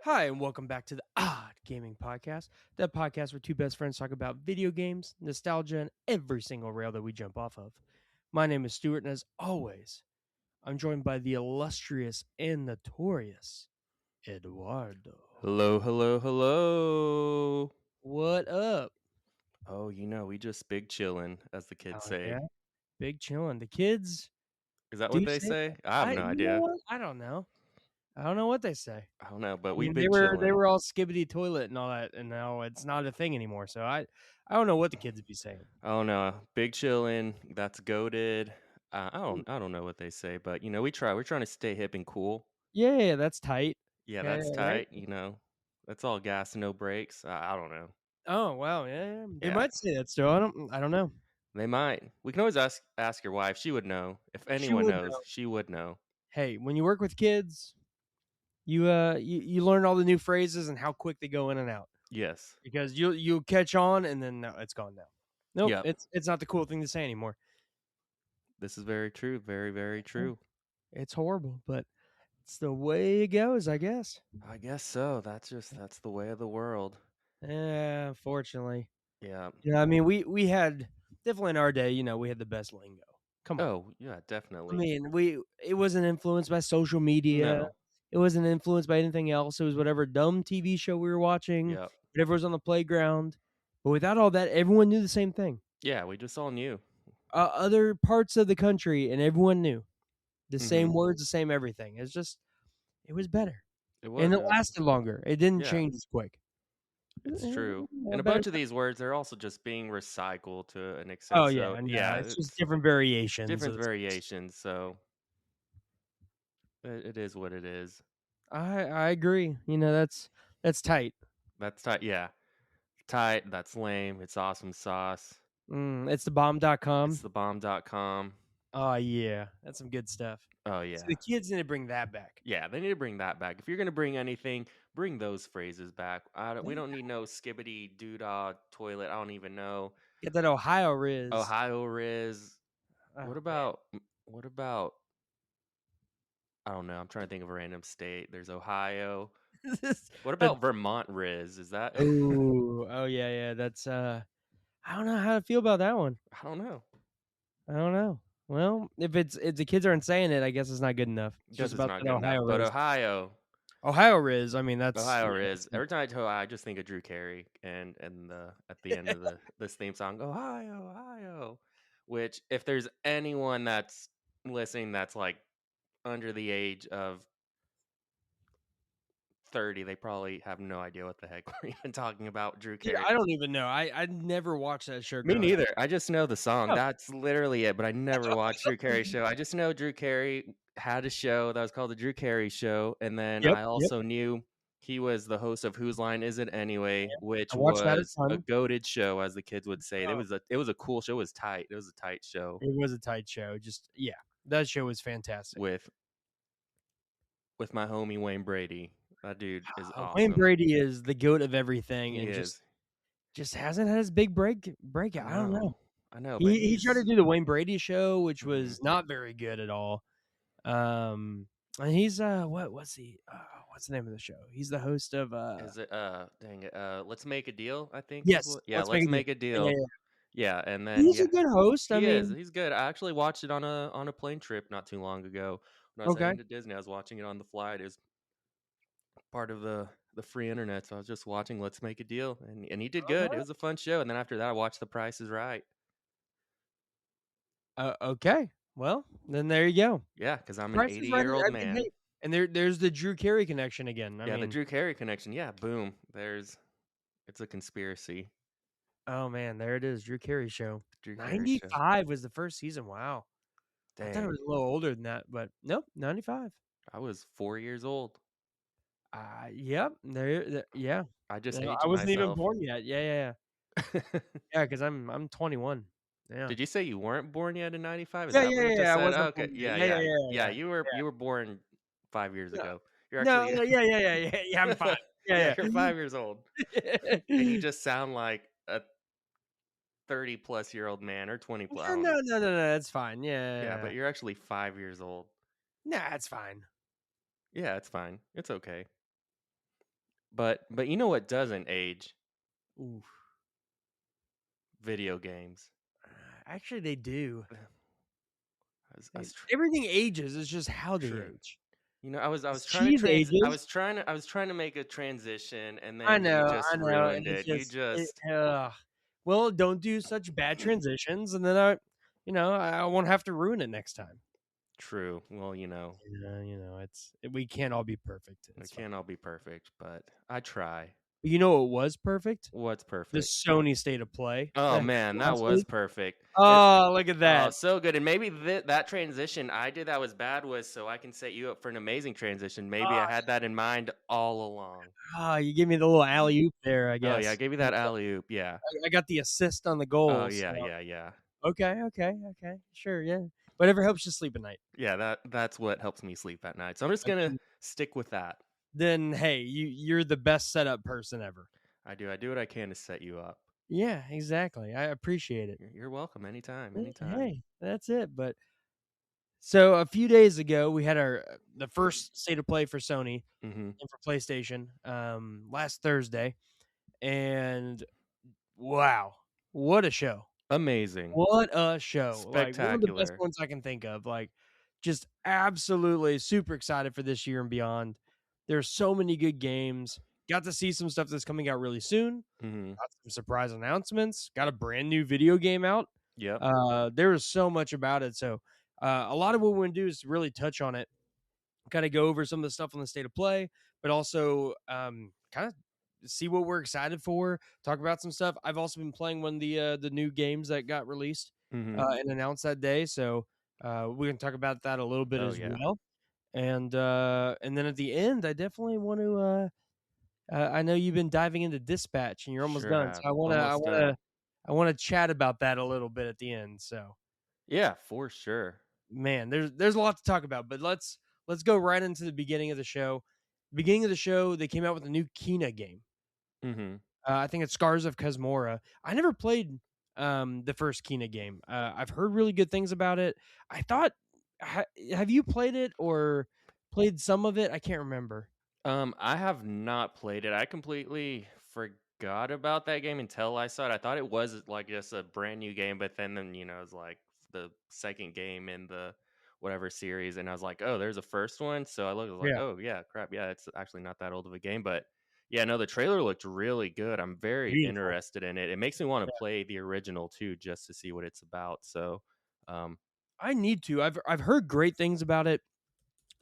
Hi, and welcome back to the Odd Gaming Podcast, that podcast where two best friends talk about video games, nostalgia, and every single rail that we jump off of. My name is Stuart, and as always, I'm joined by the illustrious and notorious Eduardo. Hello, hello, hello. What up? Oh, we just big chillin', as the Oh, kids say. yeah, big chillin'. The kids Is that do what they say say? I have that. no You know idea. what? I don't know. I don't know what they say. I don't know, but I we mean, they big were they chillin'. were all skibbity toilet and all that, and now it's not a thing anymore. So I don't know what the kids be saying. Oh no, big chillin'. That's goated. I don't know what they say, but we try. We're trying to stay hip and cool. Yeah, that's tight. Yeah, Yeah, that's right. tight. That's all gas and no brakes. I don't know. Oh wow, yeah. They Yeah, might say that still. I don't know. they might. We can always ask your wife. She would know. If She anyone would knows, know. she would know. Hey, when you work with kids, you learn all the new phrases and how quick they go in and out. Yes. Because you'll catch on and then no, it's gone now. Nope, Yep. it's not the cool thing to say anymore. This is very true. Very, very true. It's horrible, but it's the way it goes, I guess. I guess so. That's the way of the world. Yeah, fortunately. Yeah. Yeah, I mean we had definitely in our day, we had the best lingo. Come on. Oh, yeah, I definitely. mean, it wasn't influenced by social media. No. It wasn't influenced by anything else. It was whatever dumb TV show we were watching, Yep. whatever was on the playground. But without all that, everyone knew the same thing. Yeah, we just all knew. Other parts of the country, and everyone knew the same Mhm. words, the same everything. It was better, It and was. it lasted longer. It didn't Yeah, change as quick. it's true. And a Better. bunch of these words are also just being recycled to an Oh extent. yeah, So, yeah. yeah, It's just it's different variations of different the same stuff. variations. So, it is what it is. I agree. That's tight. That's tight. Yeah. Tight. That's lame. It's awesome sauce. It's the bomb.com. It's the bomb.com. Oh yeah, that's some good stuff. Oh, So yeah. the kids need to bring that back. Yeah, they need to bring that back. If you're gonna bring anything, bring those phrases back. We Yeah. don't need no skibbity doodah toilet. I don't even know. Get that Ohio Riz. Ohio Riz. Oh What about what about I don't know. I'm trying to think of a random state. There's Ohio. man. What But about Vermont Riz? Is that oh yeah, yeah. That's I don't know how to feel about that one. I don't know. I don't know. Well, if the kids aren't saying it, I guess it's not good enough. It's just Because it's about not that good enough. Ohio But Riz. Ohio. Ohio Riz. I mean, that's Ohio yeah. Riz. Every time I tell I just think of Drew Carey and the at the end of this theme song, Ohio, Ohio. Which if there's anyone that's listening that's like under the age of 30, they probably have no idea what the heck we're even talking about. Drew Dude, Carey. I don't even know. I never watched that show Me growing up. neither. I just know the song. Oh. That's literally it. But I never watched Drew Carey show. I just know Drew Carey had a show that was called the Drew Carey Show, and then Yep, I yep. also knew he was the host of Whose Line Is It Anyway, I which watched that a was a ton. goated show, as the kids would say. Oh, It was a cool show. It was tight. It was a tight show it was a tight show. Just yeah, that show was fantastic. with my homie Wayne Brady. That dude is Wayne awesome. Brady is the goat of everything, He and is. just hasn't had his big I breakout. I don't know. know. I know, but He tried to do the Wayne Brady show, which mhm. was not very good at all. And he's what's he what's the name of the show? He's the host of Is it dang it, Let's Make a Deal, I think is yes, what. Yeah, let's make Let's a deal. Make a Yeah, Deal. yeah. Yeah, and then He's yeah, a good host. I he is. mean, He's good. I actually watched it on a plane trip not too long ago. When I was okay. heading to Disney, I was watching it on the flight. It was part of the free internet, so I was just watching Let's Make a Deal, and he did good. It was a fun show. And then after that, I watched The Price is Right. Okay. Well, then there you go. Yeah, because I'm an Price is Right. 80-year-old I mean, man. hey, and there's the Drew Carey connection again. I Yeah, the mean, Drew Carey connection. Yeah, boom. It's a conspiracy. oh man, there it is, Drew Carey show. Drew Carey show. 95 was the first season. Wow. I thought it Dang, was a little older than that, but nope, 95. I was 4 years old. Yep. Yeah. I just No, I aged wasn't even myself. born yet. Yeah, yeah, yeah. Yeah, because I'm 21. Yeah. Did you say you weren't born yet in '95? Is Yeah, that yeah, what you yeah, just yeah. I said? wasn't Okay, born yet. yeah, Yeah, yeah, yeah, yeah, yeah. yeah, You were born 5 years yeah. ago. You're No, actually no, yeah, yeah, yeah, yeah, yeah. I'm fine. yeah, Yeah, you're 5 years old, and you yeah. just sound like a 30-plus-year-old man or 20 plus. I No, don't no, know. no, no, no. That's fine. Yeah, Yeah. but you're actually 5 years old. Nah, it's fine. Yeah, it's fine. It's okay. But you know what doesn't age? Ooh, Video games. actually, they do. I was Everything ages. It's just how they true. age. You know, As cheese ages. I was trying to make a transition, and I then you know, just I know, and ruined it's it. You just it. just Well, don't do such bad transitions, and then I won't have to ruin it next time. true. Well, It's we can't all be perfect. we It's fine. can't all be perfect, but I try. But you know what was perfect? What's The perfect? Sony State of Play Oh that happened man, that last was week. perfect. And Oh, look at oh, that. so good. And maybe that transition I did that was bad was so I can set you up for an amazing transition. Maybe I Ah, had that in mind all along. you gave me the little alley oop there, I Oh yeah, I guess. gave you that alley oop. Yeah. I got the assist on the Oh goal, so yeah, yeah, yeah. okay, okay, okay, sure, yeah. Whatever helps you sleep at night. Yeah, that's what helps me sleep at night. So I'm just gonna Then, stick with that. then hey, you're the best setup person ever. I do what I can to set you up. Yeah, exactly. I appreciate it. You're welcome anytime, Yeah, anytime. hey, that's it. But so a few days ago, we had our the first state of play for Sony Mhm. and for PlayStation last Thursday, and wow, what a show! Amazing. What a show! Like one of the best Spectacular. ones I can think of. Like just absolutely super excited for this year and beyond. There's so many good games. Got to see some stuff that's coming out really soon. Mhm. Got some surprise announcements. Got a brand new video game out. Yep. There is so much about it. So a lot of what we're gonna do is really touch on it, kind of go over some of the stuff on the state of play, but also kind of see what we're excited for. Talk about some stuff. I've also been playing one of the new games that got released Mhm. and announced that day, so we can talk about that a little bit Oh as yeah. well. And then at the end, I definitely want to. I know you've been diving into Dispatch, and you're almost Sure done, so have. Almost done. I want to chat about that a little bit at the end. So Yeah, for sure. man, there's a lot to talk about, but let's go right into the beginning of the show. Beginning of the show, they came out with a new Kina game. Mhm. I think it's Scars of Kazmora. I never played the first Kina game. I've heard really good things about it. I thought, have you played it or played some of it? I can't remember. I have not played it. I completely forgot about that game until I saw it. I thought it was like just a brand new game, but then it's like the second game in the whatever series, and I was like, oh, there's a first one. So I looked, I was like, Yeah, oh yeah, crap, yeah, it's actually not that old of a game, but yeah, no, the trailer looked really good. I'm very beautiful. interested in it. It makes me want to play the original too, just to see what it's about. So, um, I need to. I've heard great things about it.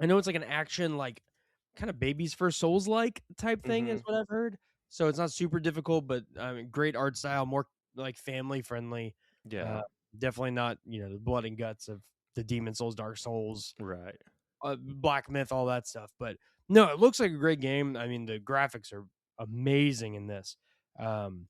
I know it's like an action, like kind of baby's first souls like type thing is mhm, what I've heard. So it's not super difficult, but great art style, more like family friendly. yeah, Uh, Definitely not the blood and guts of the Demon Souls, Dark Souls, right, Black Myth, all that stuff. But no, it looks like a great game. I mean, the graphics are amazing in this. Um,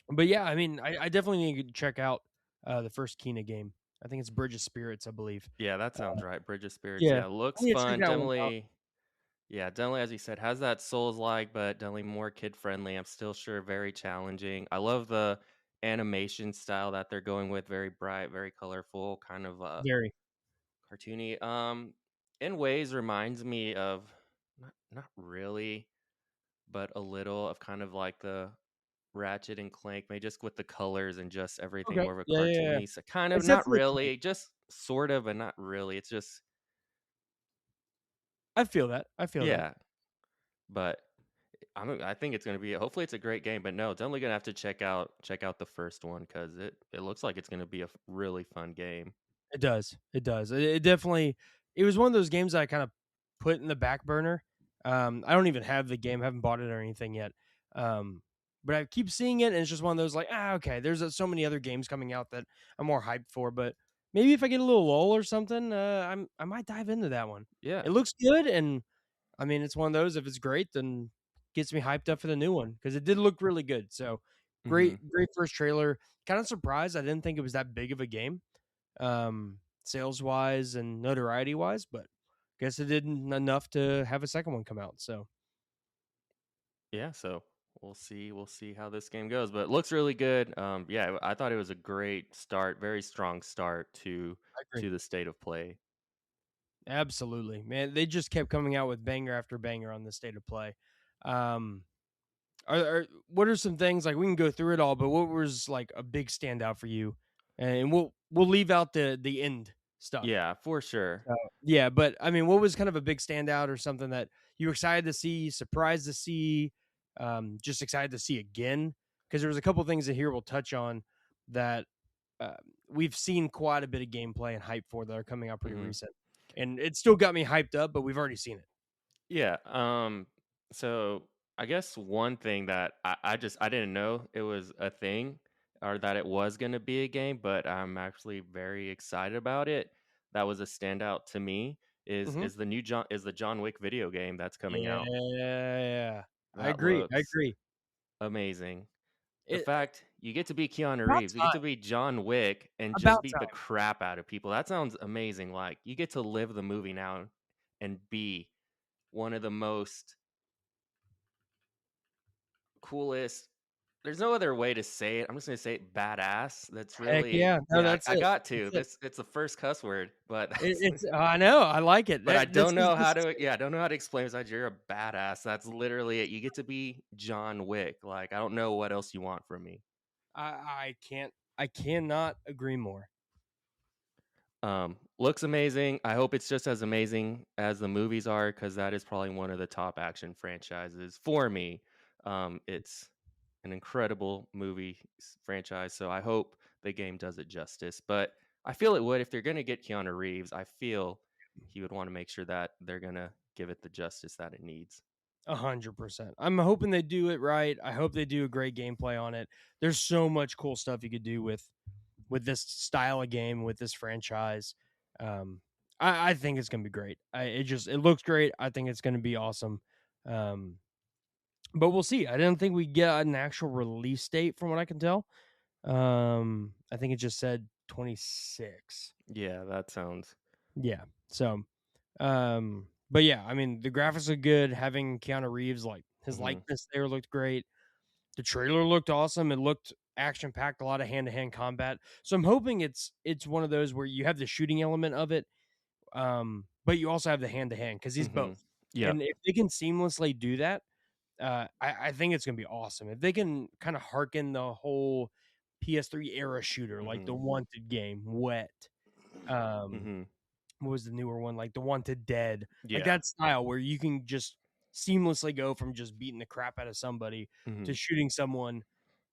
but yeah, I mean, I definitely need to check out the first Kina game. I think it's Bridge of Spirits, I believe. yeah, that sounds right. Bridge of Spirits, Yeah, yeah, I looks need to check fun. that one out. Definitely. Yeah, definitely, as you said, has that Souls-like, but definitely more kid-friendly. I'm still sure very challenging. I love the animation style that they're going with, very bright, very colorful, kind of Very. cartoony. In ways reminds me of not really, but a little of kind of like the Ratchet and Clank, maybe just with the colors and just everything Okay. more of a Yeah, yeah, yeah. cartoony. So kind of, It's not definitely Clank. really, just sort of, and not really. It's just I feel that. I feel that. yeah, but I think it's gonna be hopefully it's a great game, but no, definitely gonna have to check out the first one because it looks like it's gonna be a really fun game. It does. It does. It definitely it was one of those games that I kind of put in the back burner. I don't even have the game, haven't bought it or anything yet. But I keep seeing it and it's just one of those like, okay, there's so many other games coming out that I'm more hyped for, but maybe if I get a little lull or something, I might dive into that one. Yeah. It looks good and I mean, it's one of those if it's great then gets me hyped up for the new one because it did look really good. So, Hmm. great first trailer. Kind of surprised I didn't think it was that big of a game sales wise and notoriety wise, but guess it didn't enough to have a second one come out. So Yeah. So we'll see how this game goes, but it looks really good. Yeah, I thought it was a great start, very strong start I agree. to the state of play. Absolutely, man. They just kept coming out with banger after banger on the state of play. Um, what are some things like we can go through it all, but what was like a big standout for you? And we'll leave out the end stuff. Yeah, for sure. So, yeah, but I mean, what was kind of a big standout or something that you were excited to see, surprised to see, just excited to see again? Because there was a couple things in here we'll touch on that uh, we've seen quite a bit of gameplay and hype for that are coming out pretty Hmm. recent, and it still got me hyped up, but we've already seen it. Yeah. So I guess one thing that I didn't know it was a thing or that it was going to be a game, but I'm actually very excited about it. That was a standout to me. Hmm. Is the John Wick video game that's coming out? Yeah, I That agree. I looks agree. amazing. The It fact you get to be Keanu about Reeves, you get to time. be John Wick and just About beat the time. crap out of people. That sounds amazing. Like you get to live the movie now and be one of the most coolest. There's no other way to say it. I'm just gonna say it, badass. That's Heck really yeah. No, yeah. that's I it. got to That's it. this. It's the first cuss word, but It's. I know. I like it. but I That this don't is know this how is to. Yeah, I don't know how to explain besides you're a badass. That's literally it. You get to be John Wick. Like I don't know what else you want from me. I cannot agree more. Looks amazing. I hope it's just as amazing as the movies are, because that is probably one of the top action franchises for me. It's an incredible franchise, so I hope the game does it justice. But I feel it would if they're gonna get Keanu Reeves. I feel he would want to make sure that they're gonna give it the justice that it needs. 100%. I'm hoping they do it right. I hope they do a great gameplay on it. There's so much cool stuff you could do with this style of game with this franchise. Um, I think it's gonna be great. It looks great. I think it's gonna be awesome. Um, but we'll see. I didn't think we get an actual release date from what I can tell. I think it just said 26. Yeah, that sounds. Yeah. So, but yeah, I mean, the graphics are good. Having Keanu Reeves, like his Hmm. likeness there looked great. The trailer looked awesome. It looked action packed, a lot of hand to hand combat. So I'm hoping it's one of those where you have the shooting element of it, but you also have the hand to hand because he's Hmm. both. Yep. And if they can seamlessly do that, I think it's gonna be awesome. If they can kind of harken the whole PS3 era shooter, like the Hmm. Wanted game, Wet. Um, Hmm. what was the newer one? Like the Wanted Dead, like Yeah. that style where you can just seamlessly go from just beating the crap out of somebody to Hmm. shooting someone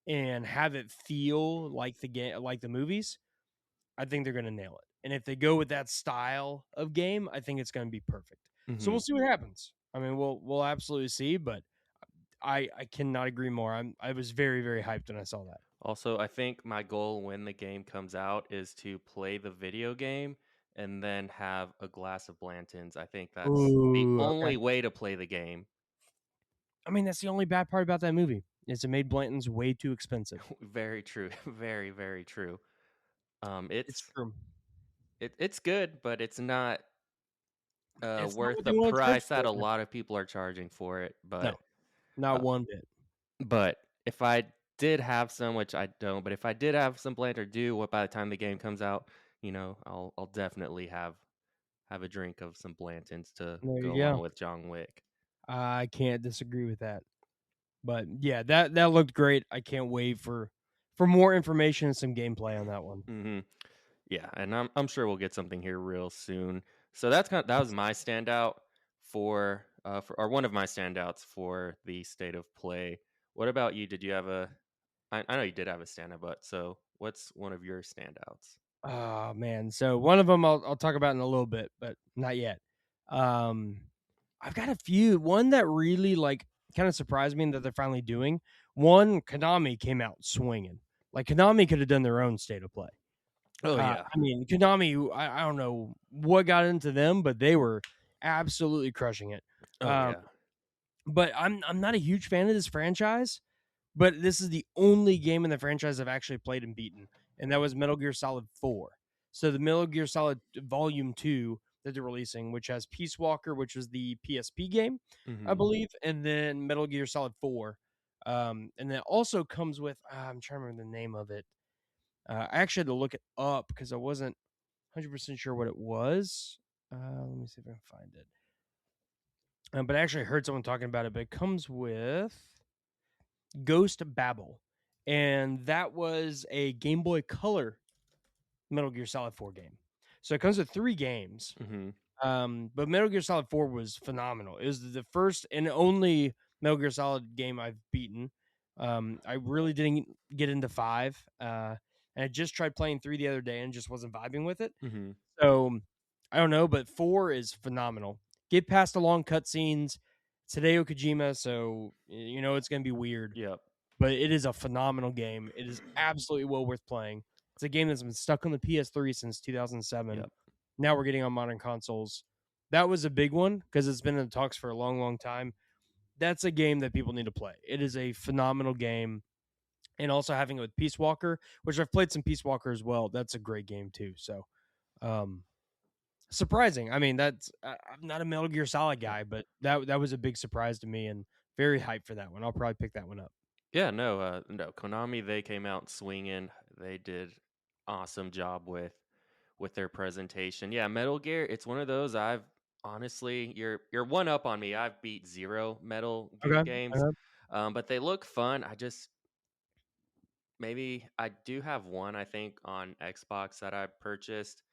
and have it feel like the game, like the movies. I think they're gonna nail it. And if they go with that style of game, I think it's gonna be perfect. So Hmm. we'll see what happens. I mean, we'll absolutely see, but I cannot agree more. I was very very hyped when I saw that. Also, I think my goal when the game comes out is to play the video game and then have a glass of Blanton's. I think that's the Ooh, okay. only way to play the game. I mean, that's the only bad part about that movie is it made Blanton's way too expensive. Very true. Very, very true. It's It's true. it's good, but it's not It's not worth what they the want to charge price that for a it. lot of people are charging for it. No, Uh, not one bit. but if I did have some, which I don't, but if I did have some Blanton or do, what by the time the game comes out, I'll definitely have a drink of some Blantons to There go you along go. with John Wick. I can't disagree with that. But yeah, that looked great. I can't wait for more information and some gameplay on that one. Hmm. Yeah, and I'm sure we'll get something here real soon. So that was my standout for or one of my standouts for the State of Play. What about you? Did you have I know you did have a standout, but so what's one of your standouts? Oh man. So one of them I'll talk about in a little bit, but not yet. Um I've got a few. One that really like kind of surprised me that they're finally doing. One, Konami came out swinging. Like Konami could have done their own State of Play. Oh yeah. I mean, Konami, I don't know what got into them, but they were absolutely crushing it. Oh Um, yeah. but I'm not a huge fan of this franchise, but this is the only game in the franchise I've actually played and beaten, and that was Metal Gear Solid 4. So the Metal Gear Solid Volume 2 that they're releasing, which has Peace Walker, which was the PSP game, I Hmm. believe, and then Metal Gear Solid 4. And then it also comes with I'm trying to remember the name of it. I actually had to look it up because I wasn't 100% sure what it was. Let me see if I can find it. but I actually heard someone talking about it. But it comes with Ghost Babel, and that was a Game Boy Color Metal Gear Solid 4 game. So it comes with 3 games. Hmm. But Metal Gear Solid 4 was phenomenal. It was the first and only Metal Gear Solid game I've beaten. I really didn't get into 5, and I just tried playing 3 the other day and just wasn't vibing with it. Hmm. So, I don't know, but 4 is phenomenal. Get past the long cutscenes. It's Hideo Kojima, so you know it's gonna be weird, Yep. but it is a phenomenal game. It is absolutely well worth playing. It's a game that's been stuck on the PS3 since 2007. Yep. Now we're getting on modern consoles. That was a big one because it's been in the talks for a long, long time. That's a game that people need to play. It is a phenomenal game. And also having it with Peace Walker, which I've played some Peace Walker as well. That's a great game too. So, um, surprising. I mean, I'm not a Metal Gear Solid guy, but that was a big surprise to me and very hyped for that one. I'll probably pick that one up. Yeah, no, no. Konami, they came out swinging. They did awesome job with their presentation. Yeah, Metal Gear. It's one of those I've honestly, you're one up on me. I've beat 0 Metal Gear Okay. games, Uh-huh. but they look fun. I just maybe I do have one I think on Xbox that I purchased,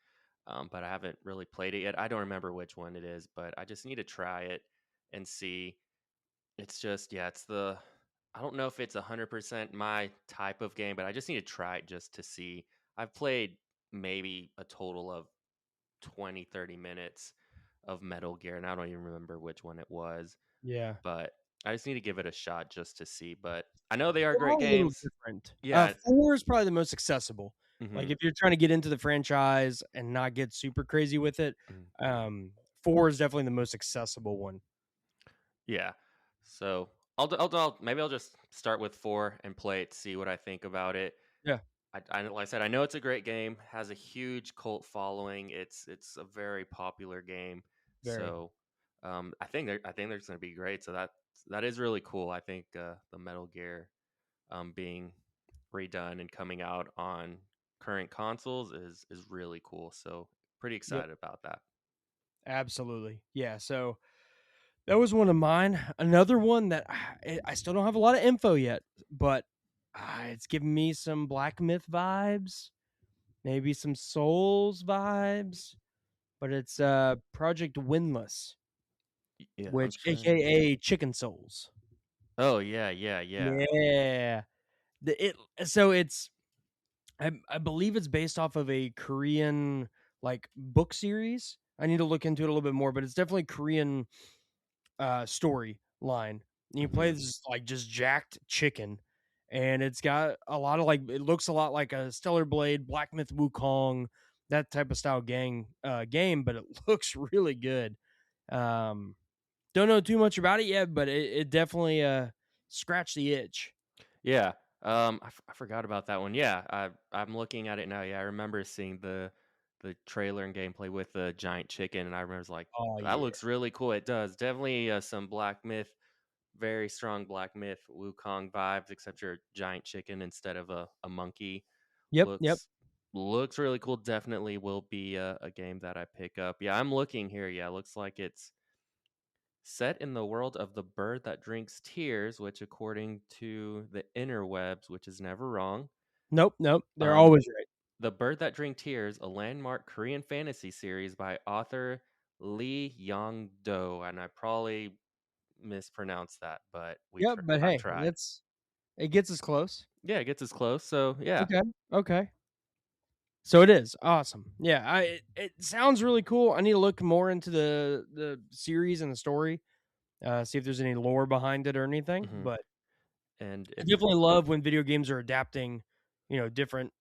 but I haven't really played it yet. I don't remember which one it is, but I just need to try it and see. It's just, yeah, it's the I don't know if it's 100% my type of game, but I just need to try it just to see. I've played maybe a total of 20, 30 minutes of Metal Gear, and I don't even remember which one it was, Yeah. but I just need to give it a shot just to see. But I know they are They're great all a little games. different. Yeah. 4 is probably the most accessible. Like, Hmm. if you're trying to get into the franchise and not get super crazy with it, Hmm. um, 4 is definitely the most accessible one. Yeah. So maybe I'll just start with 4 and play it, see what I think about it. Yeah, Like I said, I know it's a great game, has a huge cult following. It's a very popular game, very. so I think they're going to be great. So that is really cool. I think the Metal Gear being redone and coming out on current consoles is really cool. So pretty Yep, excited about that. absolutely. Yeah, so that was one of mine. Another one that I still don't have a lot of info yet, but, it's giving me some Black Myth vibes, maybe some Souls vibes, but it's, Project Windless, Yeah, I'm which trying. AKA Chicken Souls. Oh yeah, yeah, yeah. Yeah. The it so it's I believe it's based off of a Korean, like, book series. I need to look into it a little bit more, but it's definitely Korean, storyline. You play Hmm. this, like, just jacked chicken, and it's got a lot of, like it looks a lot like a Stellar Blade, Black Myth Wukong, that type of style game, but it looks really good. Um, don't know too much about it yet, but it definitely, scratched the itch. Yeah. I forgot about that one. Yeah, I'm looking at it now. Yeah, I remember seeing the trailer and gameplay with the giant chicken, and I remember like Oh, that yeah. looks really cool. It does definitely some Black Myth, very strong Black Myth Wukong vibes, except you're a giant chicken instead of a monkey. Yep, yep. Looks really cool. Definitely will be a game that I pick up. Yeah, I'm looking here. Yeah, looks like it's set in the world of the bird that drinks tears, which, according to the interwebs, which is never wrong, Nope, nope, they're um, always right. The Bird That Drank Tears, a landmark Korean fantasy series by author Lee Yong Do, and I probably mispronounced that, but Yep, but I hey, tried. that's it gets us close. Yeah, it gets as close. So yeah. Okay, okay. So it is. Awesome. Yeah, it sounds really cool. I need to look more into the series and the story, see if there's any lore behind it or anything, Hmm. but And I if definitely love when video games are adapting, different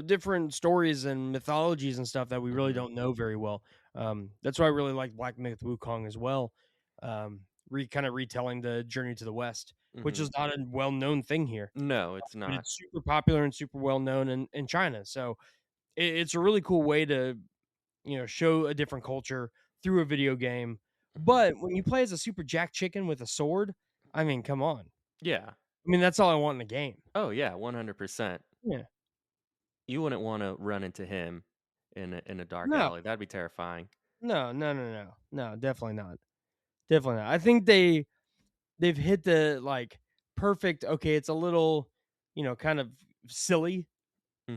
different stories and mythologies and stuff that we really hmm don't know very well. That's why I really like Black Myth Wukong as well. Kind of retelling the Journey to the West, which hmm is not a well known thing here, no, it's but not. it's super popular and super well known in China. So it's a really cool way to show a different culture through a video game. Hmm. But when you play as a super jack chicken with a sword, I mean, come on. Yeah. I mean, that's all I want in a game. Oh yeah, 100%. Yeah. You wouldn't want to run into him in a dark No, alley. That'd be terrifying. no, no, no, no, no, definitely not. definitely not. I think they've hit the, like, perfect okay, it's a little, kind of silly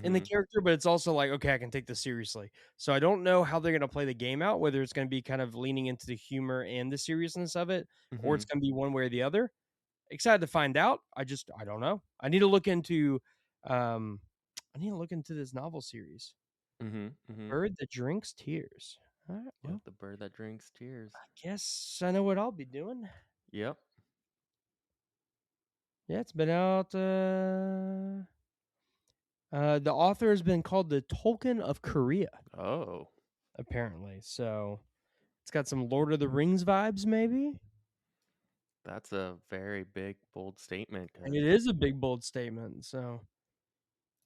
in the Mhm. character, but it's also like, "Okay, I can take this seriously." So I don't know how they're gonna play the game out, whether it's gonna be kind of leaning into the humor and the seriousness of it, or it's Mhm. gonna be one way or the other. Excited to find out. I don't know. I need to look into, um I need to look into this novel series, Mhm. Mhm. Bird That Drinks Tears. Alright, Yep, well, the bird that drinks tears. guess I know what I'll be doing. Yep. Yeah, it's been out, the author has been called the Tolkien of Korea, Oh, apparently, so it's got some Lord of the Rings vibes, maybe? that's a very big, bold statement. Cause, It is a big, bold statement, so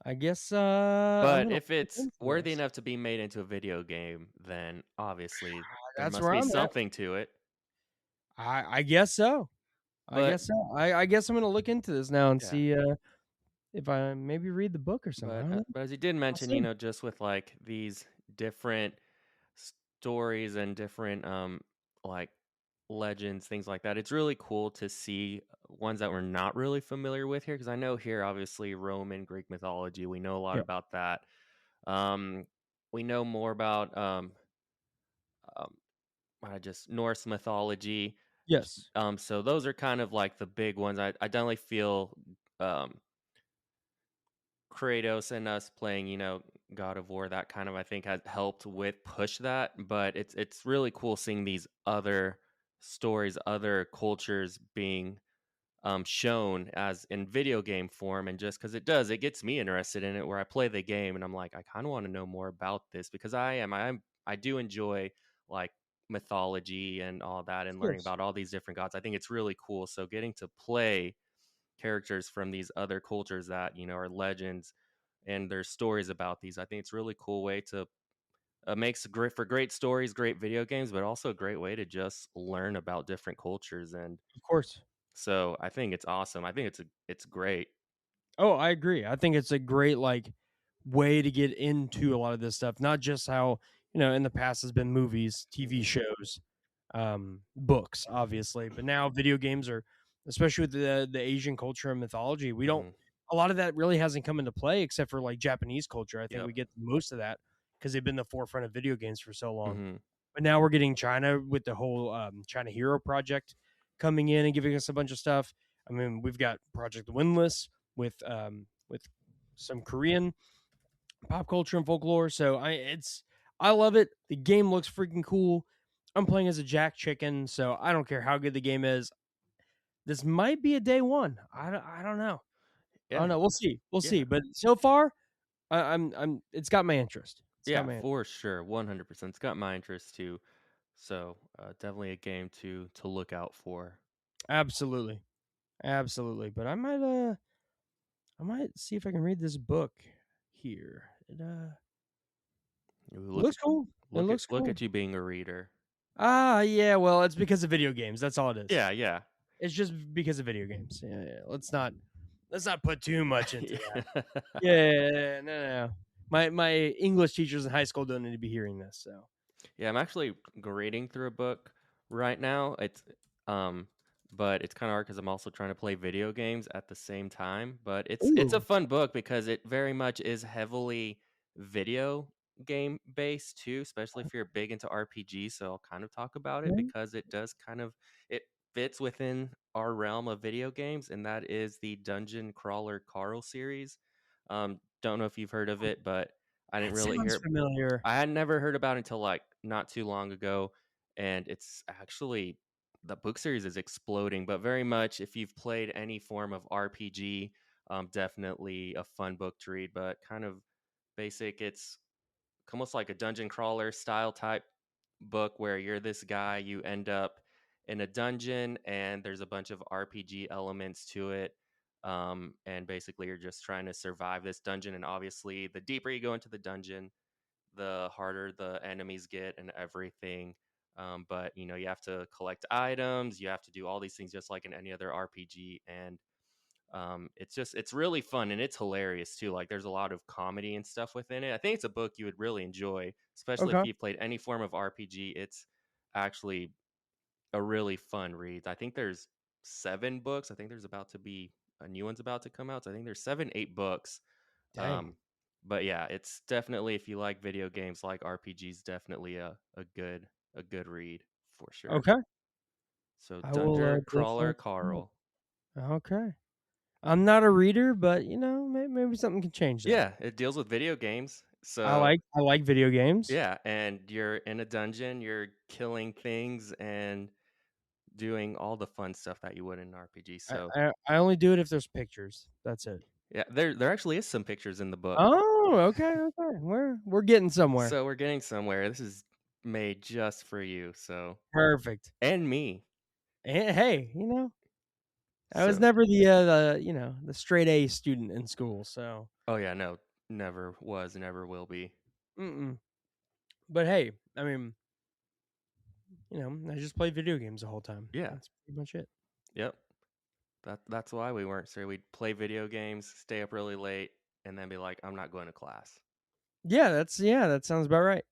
I guess, I'm but gonna if look it's into worthy this. enough to be made into a video game, then obviously there That's must where be I'm at. something to it. I guess so. I But guess so. I guess I'm gonna look into this now and yeah, see, if I maybe read the book or something, I don't know. but as you did I'll mention, see. just with like these different stories and different like legends, things like that. It's really cool to see ones that we're not really familiar with here because I know here obviously Roman Greek mythology, we know a lot Yeah. about that. Um we know more about um just Norse mythology. Yes. So those are kind of like the big ones. I definitely feel um Kratos and us playing, God of War, that kind of I think has helped with push that. But it's really cool seeing these other stories, other cultures being shown as in video game form, and just because it gets me interested in it. Where I play the game and I'm like, I kind of want to know more about this because I do enjoy like mythology and all that, Of and learning course. about all these different gods. I think it's really cool. So getting to play characters from these other cultures that are legends and there's stories about these. I think it's a really cool way to makes great for great stories, great video games, but also a great way to just learn about different cultures. And Of course. so I think it's awesome. I think it's great. Oh, I agree. I think it's a great, like, way to get into a lot of this stuff, not just how, in the past has been movies, TV Hmm. shows, books, obviously, but now video games are, especially with the Asian culture and mythology, we don't Hmm. a lot of that really hasn't come into play except for, like, Japanese culture. I think Yep. we get most of that because 'cause they've been the forefront of video games for so long. Hmm. But now we're getting China with the whole, China Hero project coming in and giving us a bunch of stuff. I mean, we've got Project Windless with some Korean pop culture and folklore. So I love it. The game looks freaking cool. I'm playing as a Jack Chicken, so I don't care how good the game is. This might be a day one. I don't know. I don't Yeah. know. We'll see. We'll see. Yeah. But so far, I'm. It's got my interest. It's got Yeah, my interest. for sure. 100%. It's got my interest too. So definitely a game to look out for. Absolutely, absolutely. But I might see if I can read this book here. Ooh, It looks cool. It look looks look cool. at you being a reader. Yeah, well, it's because of video games. That's all it is. Yeah, yeah. It's just because of video games. Yeah, yeah. Let's not put too much into that. Yeah. Yeah, no, no, no. My English teachers in high school don't need to be hearing this. So, Yeah, I'm actually reading through a book right now. Um, but it's kind of hard because I'm also trying to play video games at the same time. But it's a ooh, fun book because it very much is heavily video game based too, especially if you're big into RPG. So I'll kind of talk about it okay. because it does it fits within our realm of video games, and that is the Dungeon Crawler Carl series. Don't know if you've heard of it, but I didn't That really sounds hear familiar. I had never heard about it until like not too long ago, and it's actually the book series is exploding. But very much, if you've played any form of RPG, definitely a fun book to read. But kind of basic. It's almost like a dungeon crawler style type book where you're this guy, you end up in a dungeon, and there's a bunch of RPG elements to it. And basically, you're just trying to survive this dungeon. And obviously, the deeper you go into the dungeon, the harder the enemies get and everything. But you have to collect items, you have to do all these things just like in any other RPG, and it's really fun and it's hilarious too. Like there's a lot of comedy and stuff within it. I think it's a book you would really enjoy, especially if Okay. you've played any form of RPG. It's actually a really fun read. I think there's 7 books. I think there's about to be a new one's about to come out. So I think there's 7, 8 books. Dang. Um, but yeah, it's definitely if you like video games, like RPGs, definitely a good read for sure. Okay. So I will Dungeon definitely Crawler check it Carl. out. Okay. I'm not a reader, but maybe something can change that. Yeah, it deals with video games. I So like I like video games. yeah, and you're in a dungeon, you're killing things and doing all the fun stuff that you would in an RPG. I, So I I only do it if there's pictures. That's it. yeah, there actually is some pictures in the book. Oh, okay, okay. We're getting somewhere. So we're getting somewhere. This is made just for you. So Perfect. and me. And hey, I was So never the straight A student in school, so oh yeah, no, never was, never will be. mm-mm. But hey, I mean, I just played video games the whole time. Yeah. That's pretty much it. Yep. That's why we weren't sure. We'd play video games, stay up really late, and then be like, I'm not going to class. Yeah, that sounds about right.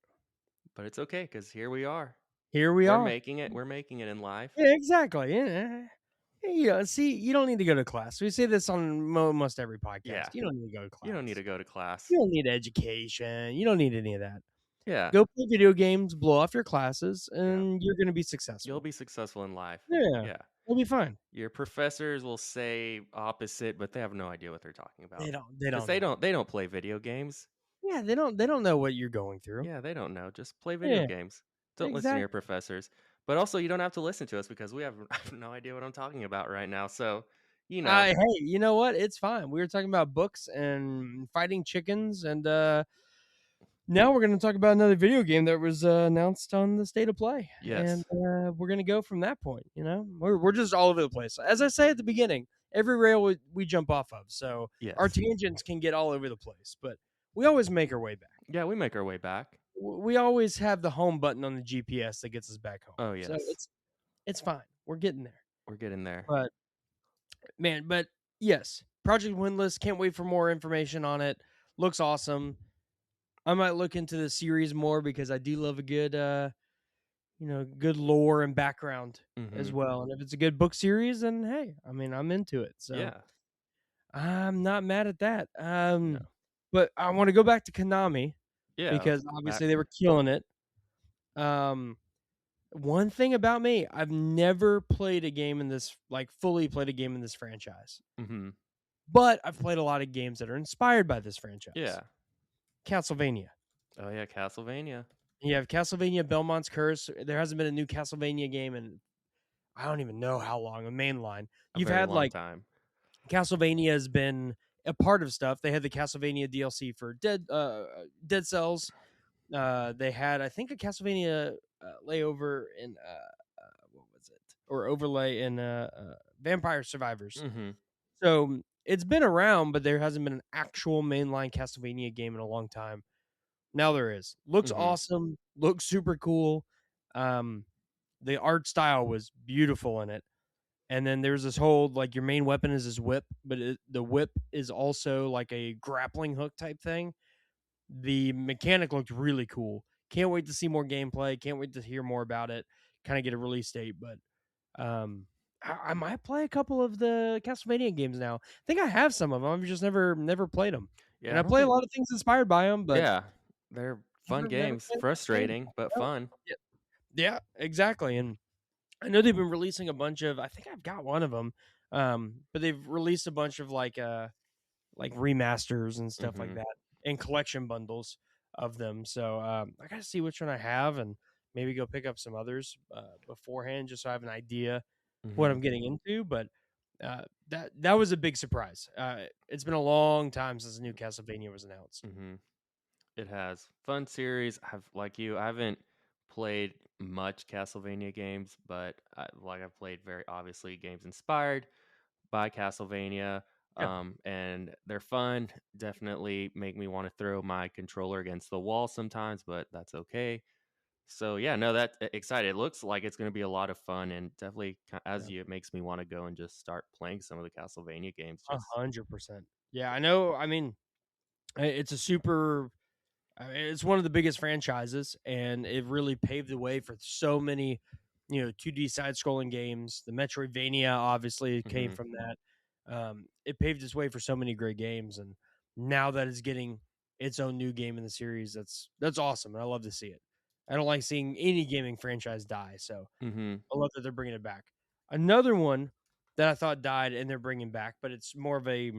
But it's okay because here we are. Here we We're are. making it. We're making it in life. Yeah, exactly. Yeah. See, you don't need to go to class. We say this on almost every podcast. Yeah. You don't need to go to You don't need class. to go to class. You don't need education. You don't need any of that. Yeah. Go play video games, blow off your classes, Yeah. and you're going to be You'll successful. be successful in life. Yeah, Yeah. you'll be fine. Your professors will say opposite, but they have no idea what they're talking They about. don't. They Because don't know. they don't play video games. Yeah, they don't. They don't know what you're going through. Yeah, they don't know. Just play video Yeah, games. Don't listen to your exactly. professors. But also, you don't have to listen to us because we have, I have no idea what I'm talking about right now. So, you know, Hey, you know what? It's fine. We were talking about books and fighting chickens, and now we're going to talk about another video game that was announced on the State of Play, and yes, we're going to go from that point. We're just all over the place. As I say at the beginning, every rail we jump off of, so our yes. tangents can get all over the place, but we always make our way back. Yeah, we make our way back. We always have the home button on the GPS that gets us back home, Oh, so yes. it's fine. We're getting there, We're getting there. but man, but yes, Project Windless. Can't wait for more information on it. Looks awesome. I might look into the series more because I do love a good, good lore and background as Mm-hmm. well. And if it's a good book series, then hey, I mean, I'm into it. So Yeah. I'm not mad at that. No. But I want to go back to Konami Yeah. Let's because go back. obviously they were killing it. Um, One thing about me, I've never played a game in this, like fully played a game in this franchise, Mm-hmm. but I've played a lot of games that are inspired by this franchise. Yeah. Castlevania. Oh, yeah. Castlevania. You have Castlevania Belmont's Curse. There hasn't been a new Castlevania game in I don't even know how long, a mainline. A You've very had long like time. Castlevania has been a part of stuff. They had the Castlevania DLC for Dead Cells. They had I think a Castlevania layover in what was it? Or overlay in Vampire Survivors. Mm-hmm. So it's been around, but there hasn't been an actual mainline Castlevania game in a long time. Now there is. Looks Mm-hmm. awesome. Looks super cool. Um, the art style was beautiful in it. And then there's this whole like your main weapon is this whip, but the whip is also like a grappling hook type thing. The mechanic looked really cool. Can't wait to see more gameplay. Can't wait to hear more about it. Kind of get a release date, but I might play a couple of the Castlevania games now. I think I have some of them. I've just never played them, and Yeah. I I don't play a think. lot of things inspired by them, but Yeah. They're fun never games. played the game. Frustrating, but No. fun. Yeah, exactly. And I know they've been releasing a bunch of. I think I've got one of them, but they've released a bunch of like remasters and stuff like Mm-hmm. that, and collection bundles of them. So I got to see which one I have, and maybe go pick up some others beforehand, just so I have an idea what Mm-hmm. I'm getting into. But that was a big surprise. It's been a long time since the new Castlevania was announced. Mm-hmm. It has fun series. I've like you. I haven't played much Castlevania games, but I've played very obviously games inspired by Castlevania. Yeah. And they're fun. Definitely make me want to throw my controller against the wall sometimes, but that's okay. So yeah, no, that excited. It looks like it's going to be a lot of fun, and definitely as Yeah. you, it makes me want to go and just start playing some of the Castlevania games. Just 100%. Yeah, I know. I mean, it's a super. I mean, it's one of the biggest franchises, and it really paved the way for so many. 2D side scrolling games. The Metroidvania obviously came Mhm. from that. It paved its way for so many great games, and now that it's getting its own new game in the series, that's awesome, and I love to see it. I don't like seeing any gaming franchise die, so Mhm. I love that they're bringing it back. Another one that I thought died and they're bringing back, but it's more of a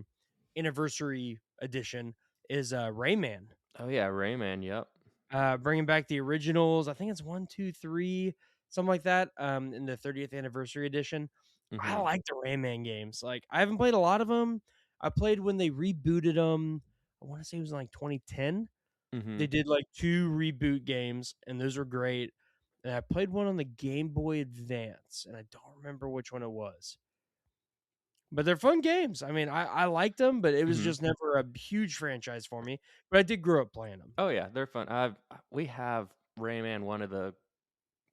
anniversary edition is Rayman. Oh yeah, Rayman. Yep. Bringing back the originals. I think it's 1, 2, 3, something like that. In the 30th anniversary edition. I Mhm. like the Rayman games. Like I haven't played a lot of them. I played when they rebooted them. I want to say it was in like 2010. They Mhm. did like two reboot games, and those were great. And I played one on the Game Boy Advance, and I don't remember which one it was. But they're fun games. I mean, I liked them, but it was Mhm. just never a huge franchise for me. But I did grow up playing them. Oh yeah, they're fun. We have Rayman. One of the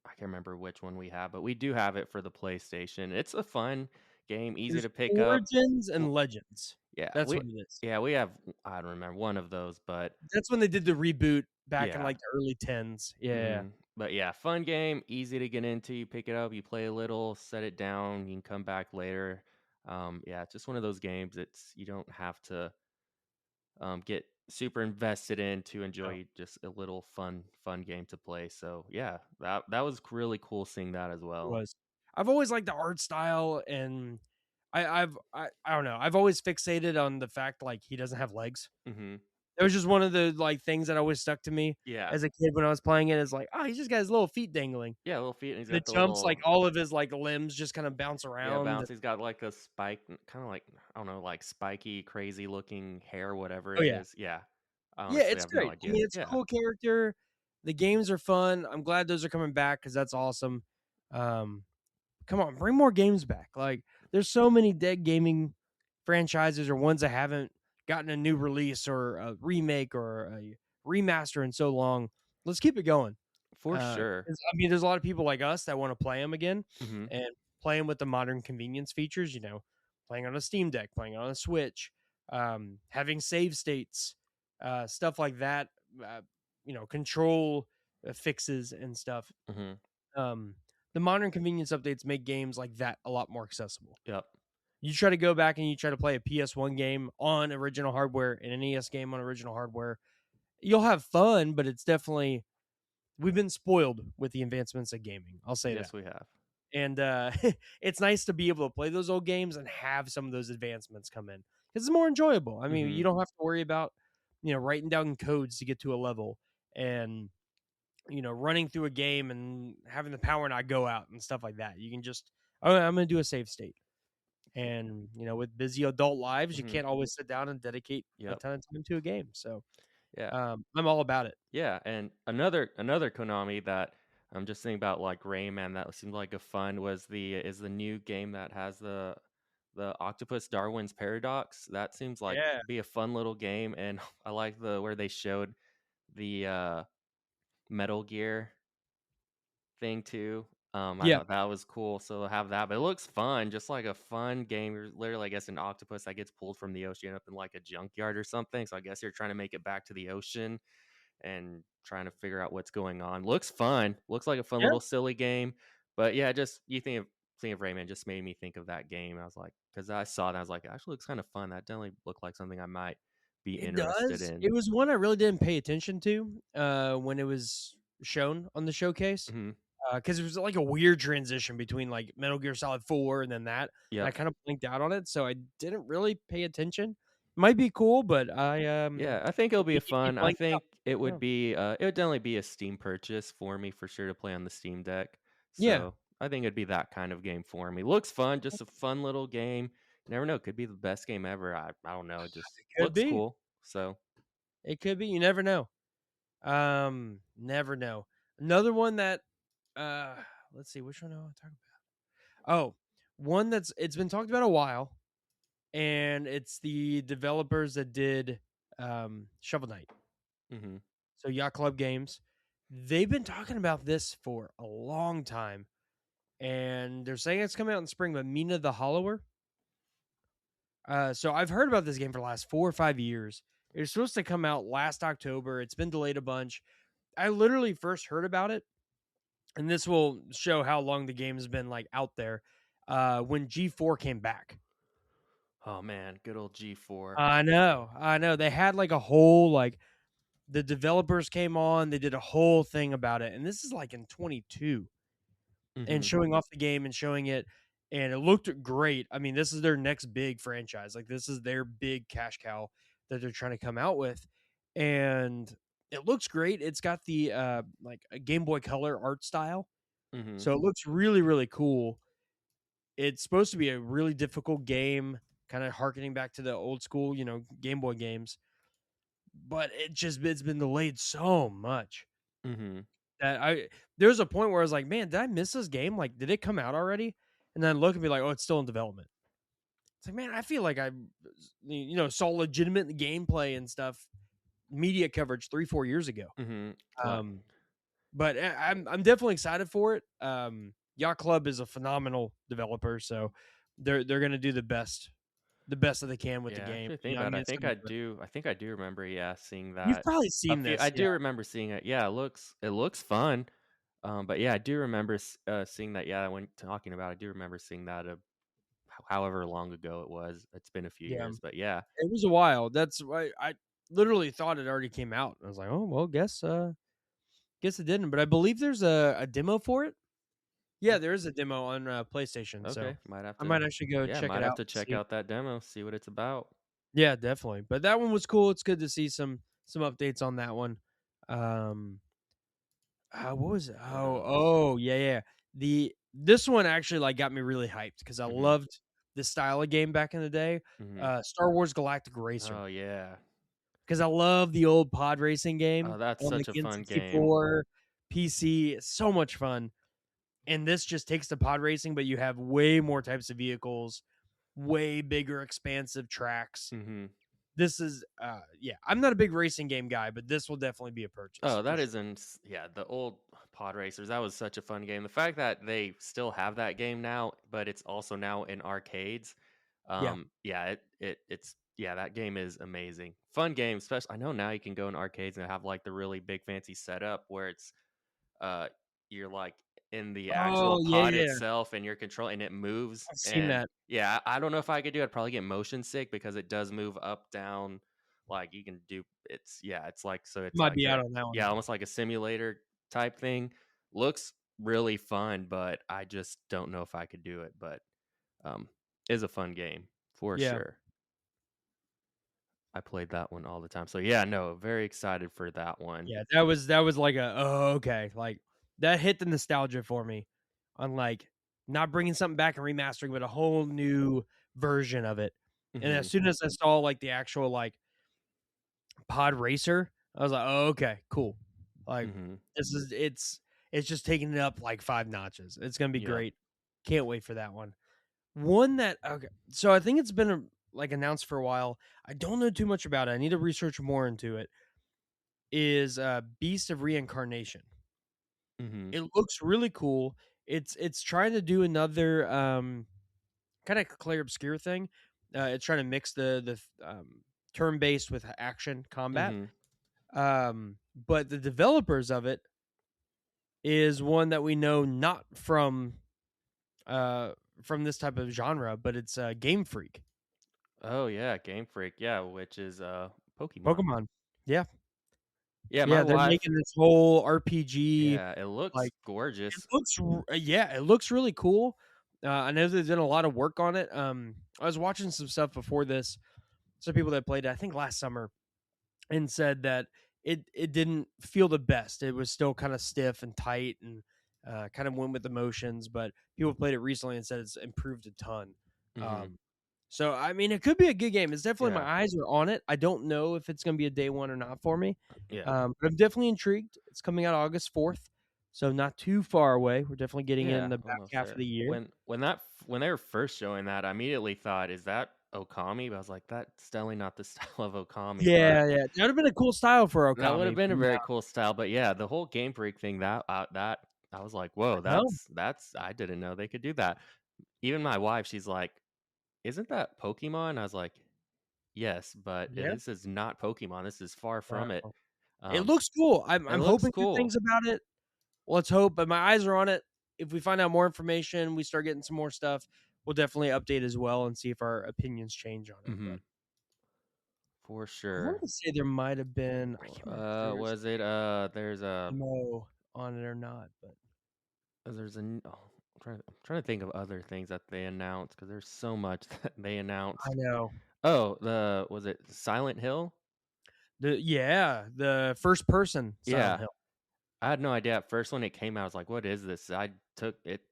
I can't remember which one we have, but we do have it for the PlayStation. It's a fun game, easy There's to pick up. Origins L- and Legends. Yeah, That's what it is. we have I don't remember one of those, but That's when they did the reboot back in, yeah. like, the early 10s. Yeah. But yeah, fun game, easy to get into. You pick it up, you play a little, set it down, you can come back later. Yeah, it's just one of those games. It's you don't have to get super invested in to No, enjoy just a little fun game to play. So yeah, that was really cool seeing that as it well. was. I've always liked the art style, and I don't know, I've always fixated on the fact, like, he doesn't have legs. Hmm. It was just one of the, like, things that always stuck to me Yeah, as a kid when I was playing it. It's like, "Oh, he's just got his little feet dangling." yeah, little feet, and he's The got the jumps, like, little all of his, like, limbs just kinda bounce yeah around. bounce. He's got like a spike, kind of like I don't know, like spiky, crazy looking hair, whatever Oh, it yeah. is. Yeah, I Yeah, honestly it's have no great. I idea. mean, it's a Yeah. cool character. The games are fun. I'm glad those are coming back because that's awesome. Um, Come on, bring more games back. Like, there's so many dead gaming franchises or ones that haven't gotten a new release or a remake or a remaster in so long. Let's keep it going. For sure. 'Cause, I mean, there's a lot of people like us that want to play them again Hmm. and play them with the modern convenience features. Playing on a Steam Deck, playing on a Switch, having save states, stuff like that. Control fixes and stuff. Hmm. Um, the modern convenience updates make games like that a lot more accessible. Yep. You try to go back and you try to play a PS1 game on original hardware and an NES game on original hardware, you'll have fun, but it's definitely we've been spoiled with the advancements of gaming. I'll say that. Yes, we have. And it's nice to be able to play those old games and have some of those advancements come in because it's more enjoyable. I mean, you Hmm. don't have to worry about writing down codes to get to a level and running through a game and having the power not go out and stuff like that. You can just, oh, I'm going to do a save state. And with busy adult lives, you Hmm. can't always sit down and dedicate a Yep. ton of time to a game. So Yeah. I'm all about it. Yeah, and another Konami that I'm just thinking about, like Rayman, that seemed like a fun was the new game that has the Octopus Darwin's Paradox. That seems like Yeah. be a fun little game, and I like the where they showed the Metal Gear thing too. I Yeah. thought that was cool. So to have that, but it looks fun, just like a fun game. You're literally, I guess, an octopus that gets pulled from the ocean up in like a junkyard or something. So I guess you're trying to make it back to the ocean and trying to figure out what's going on. Looks fun. Looks like a fun Yeah. little silly game. But yeah, just you think of Rayman just made me think of that game. I was like, because I saw that, I was like, it actually looks kind of fun. That definitely looked like something I might be It interested does. in. It was one I really didn't pay attention to when it was shown on the showcase. Hmm. Because it was like a weird transition between like Metal Gear Solid 4 and then that, and I Yep. kind of blinked out on it, so I didn't really pay attention. Might be cool, but Yeah, I think it'll be a immediately fun. I blanked out. think it Yeah. would be it would definitely be a Steam purchase for me for sure to play on the Steam Deck. Yeah, So I think it'd be that kind of game for me. Looks fun, just a fun little game. You never know, could be the best game ever. I don't know, it just it could looks be. cool. So It could be. You never know. Never know. Another one that uh let's see, which one do I want to talk about? Oh, one it's been talked about a while, and it's the developers that did Shovel Knight. hmm. So Yacht Club Games. They've been talking about this for a long time, and they're saying it's coming out in spring, but Mina the Hollower. So I've heard about this game for the last 4 or 5 years. It was supposed to come out last October. It's been delayed a bunch. I literally first heard about it and this will show how long the game has been like out there. When G4 came back, Oh man, good old G4. I know. They had like a whole like the developers came on, they did a whole thing about it, and this is like in 22 and Mhm. showing off the game and showing it, and it looked great. I mean, this is their next big franchise. Like this is their big cash cow that they're trying to come out with, and it looks great. It's got the like a Game Boy Color art style, Mhm. so it looks really really cool. It's supposed to be a really difficult game, kind of harkening back to the old school, Game Boy games. But it's been delayed so much Mhm. that there was a point where I was like, "Man, did I miss this game? Like, did it come out already?" And then look and be like, "Oh, it's still in development." It's like, man, I feel like I, saw legitimate gameplay and stuff, media coverage 3-4 years ago. Mhm. Like Um, but I'm definitely excited for it. Yacht Club is a phenomenal developer, so they're gonna do the best that they can with the yeah, game. actually think I about it. mean, it's gonna be good. I think I do remember, yeah, seeing You've that. probably A seen few this, I yeah, do remember seeing it. Yeah, it looks fun. But yeah, I do remember seeing that. Yeah, when talking about, it, I do remember seeing that. However long ago it was. It's been a few yeah. years, but yeah. It was a while. That's why I literally thought it already came out. I was like, "Oh, well, guess it didn't." But I believe there's a demo for it. Yeah, Mm, there is a demo on, PlayStation, so okay, might have I to. might actually go Yeah, check might it have out to and check see. out that demo, see what it's about. Yeah, definitely. But that one was cool. It's good to see some updates on that one. Um, what was it? What else? Yeah, yeah. This one actually, like, got me really hyped because I Mhm. loved the style of game back in the day, Mhm. Star Wars Galactic Racer. Oh yeah. 'Cause I love the old pod racing Oh, game that's on the such a fun game. N64, PC, it's so much fun, and this just takes the pod racing, but you have way more types of vehicles, way bigger expansive tracks. Mhm. This is, yeah, I'm not a big racing game guy, but this will definitely be a purchase Oh, for that sure. isn't yeah, the old Pod Racers, that was such a fun game. The fact that they still have that game now, but it's also now in arcades, Yeah. yeah, it's yeah, that game is amazing. Fun game, especially I know now you can go in arcades and have like the really big fancy setup where it's uh you're like in the actual Oh, yeah, pod yeah. itself and you're controlling and it moves I've seen and that. yeah, I don't know if I could do it. I'd probably get motion sick because it does move up, down, like you can do it's yeah, it's like so it's Might like be out a on that one. yeah, almost like a simulator type thing. Looks really fun, but I just don't know if I could do it, but um is a fun game for Yeah. sure. I played that one all the time. So yeah, no, very excited for that one. Yeah, that was like a, "Oh, okay," like, that hit the nostalgia for me on, like, not bringing something back and remastering, but a whole new version of it, and as Mhm. soon as I saw, like, the actual, like, pod racer, I was like, "Oh, okay, cool." Like, Mhm. it's just taking it up, like, 5 notches. It's gonna be Yep. great. Can't wait for that one. One that okay, so I think it's been, like, announced for a while. I don't know too much about it. I need to research more into it, is, Beast of Reincarnation. Mhm. It looks really cool. It's trying to do another, kinda Clair Obscure thing. It's trying to mix the turn-based with action combat. Mhm. But the developers of it is one that we know not uh, from this type of genre, but it's, Game Freak. Oh yeah, Game Freak. Yeah, which is Pokemon. Pokemon. Yeah. Yeah, my Yeah, they're wife. making this whole RPG, Yeah, it looks like it gorgeous. looks yeah, it looks really cool. I know they've done a lot of work on it. I was watching some stuff before this, some people that played it, I think last summer, and said that it didn't feel the best. It was still kind of stiff and tight and kind of went with emotions, but people played it recently and said it's improved a ton. Mhm. Um, so I mean, it could be a good game. It's definitely my Yeah. eyes are on it. I don't know if it's going to be a day one or not for me, Yeah. but I'm definitely intrigued. It's coming out August 4th, so not too far away. We're definitely getting in Yeah, the back almost half of there. the year. When they were first showing that, I immediately thought, "Is that Okami?" But I was like, "That's definitely not the style of Okami." But Yeah, yeah, that would have been a cool style for that would have Okami. been a But very cool style. But yeah, the whole Game Freak thing that I was like, "Whoa, yeah, no, that's I didn't know they could do that." Even my wife, she's like, "Isn't that Pokemon?" I was like, "Yes, but yeah. this is not Pokemon. This is far from it." Wow. It Um, looks cool. I'm it I'm looks hoping good cool. things about it. let's hope. But my eyes are on it. If we find out more information, we start getting some more stuff, we'll definitely update as well and see if our opinions change on it. Mhm. But For I want sure. to say there might have been, I can't remember if there was Was it, there's a no on it or not, but I'm trying to think of other things that they announced because there's so much that they I announced. know. Oh, was it Silent Hill? The first person Silent Yeah. Hill. I had no idea at first when it came out. I was like, "What is this?" It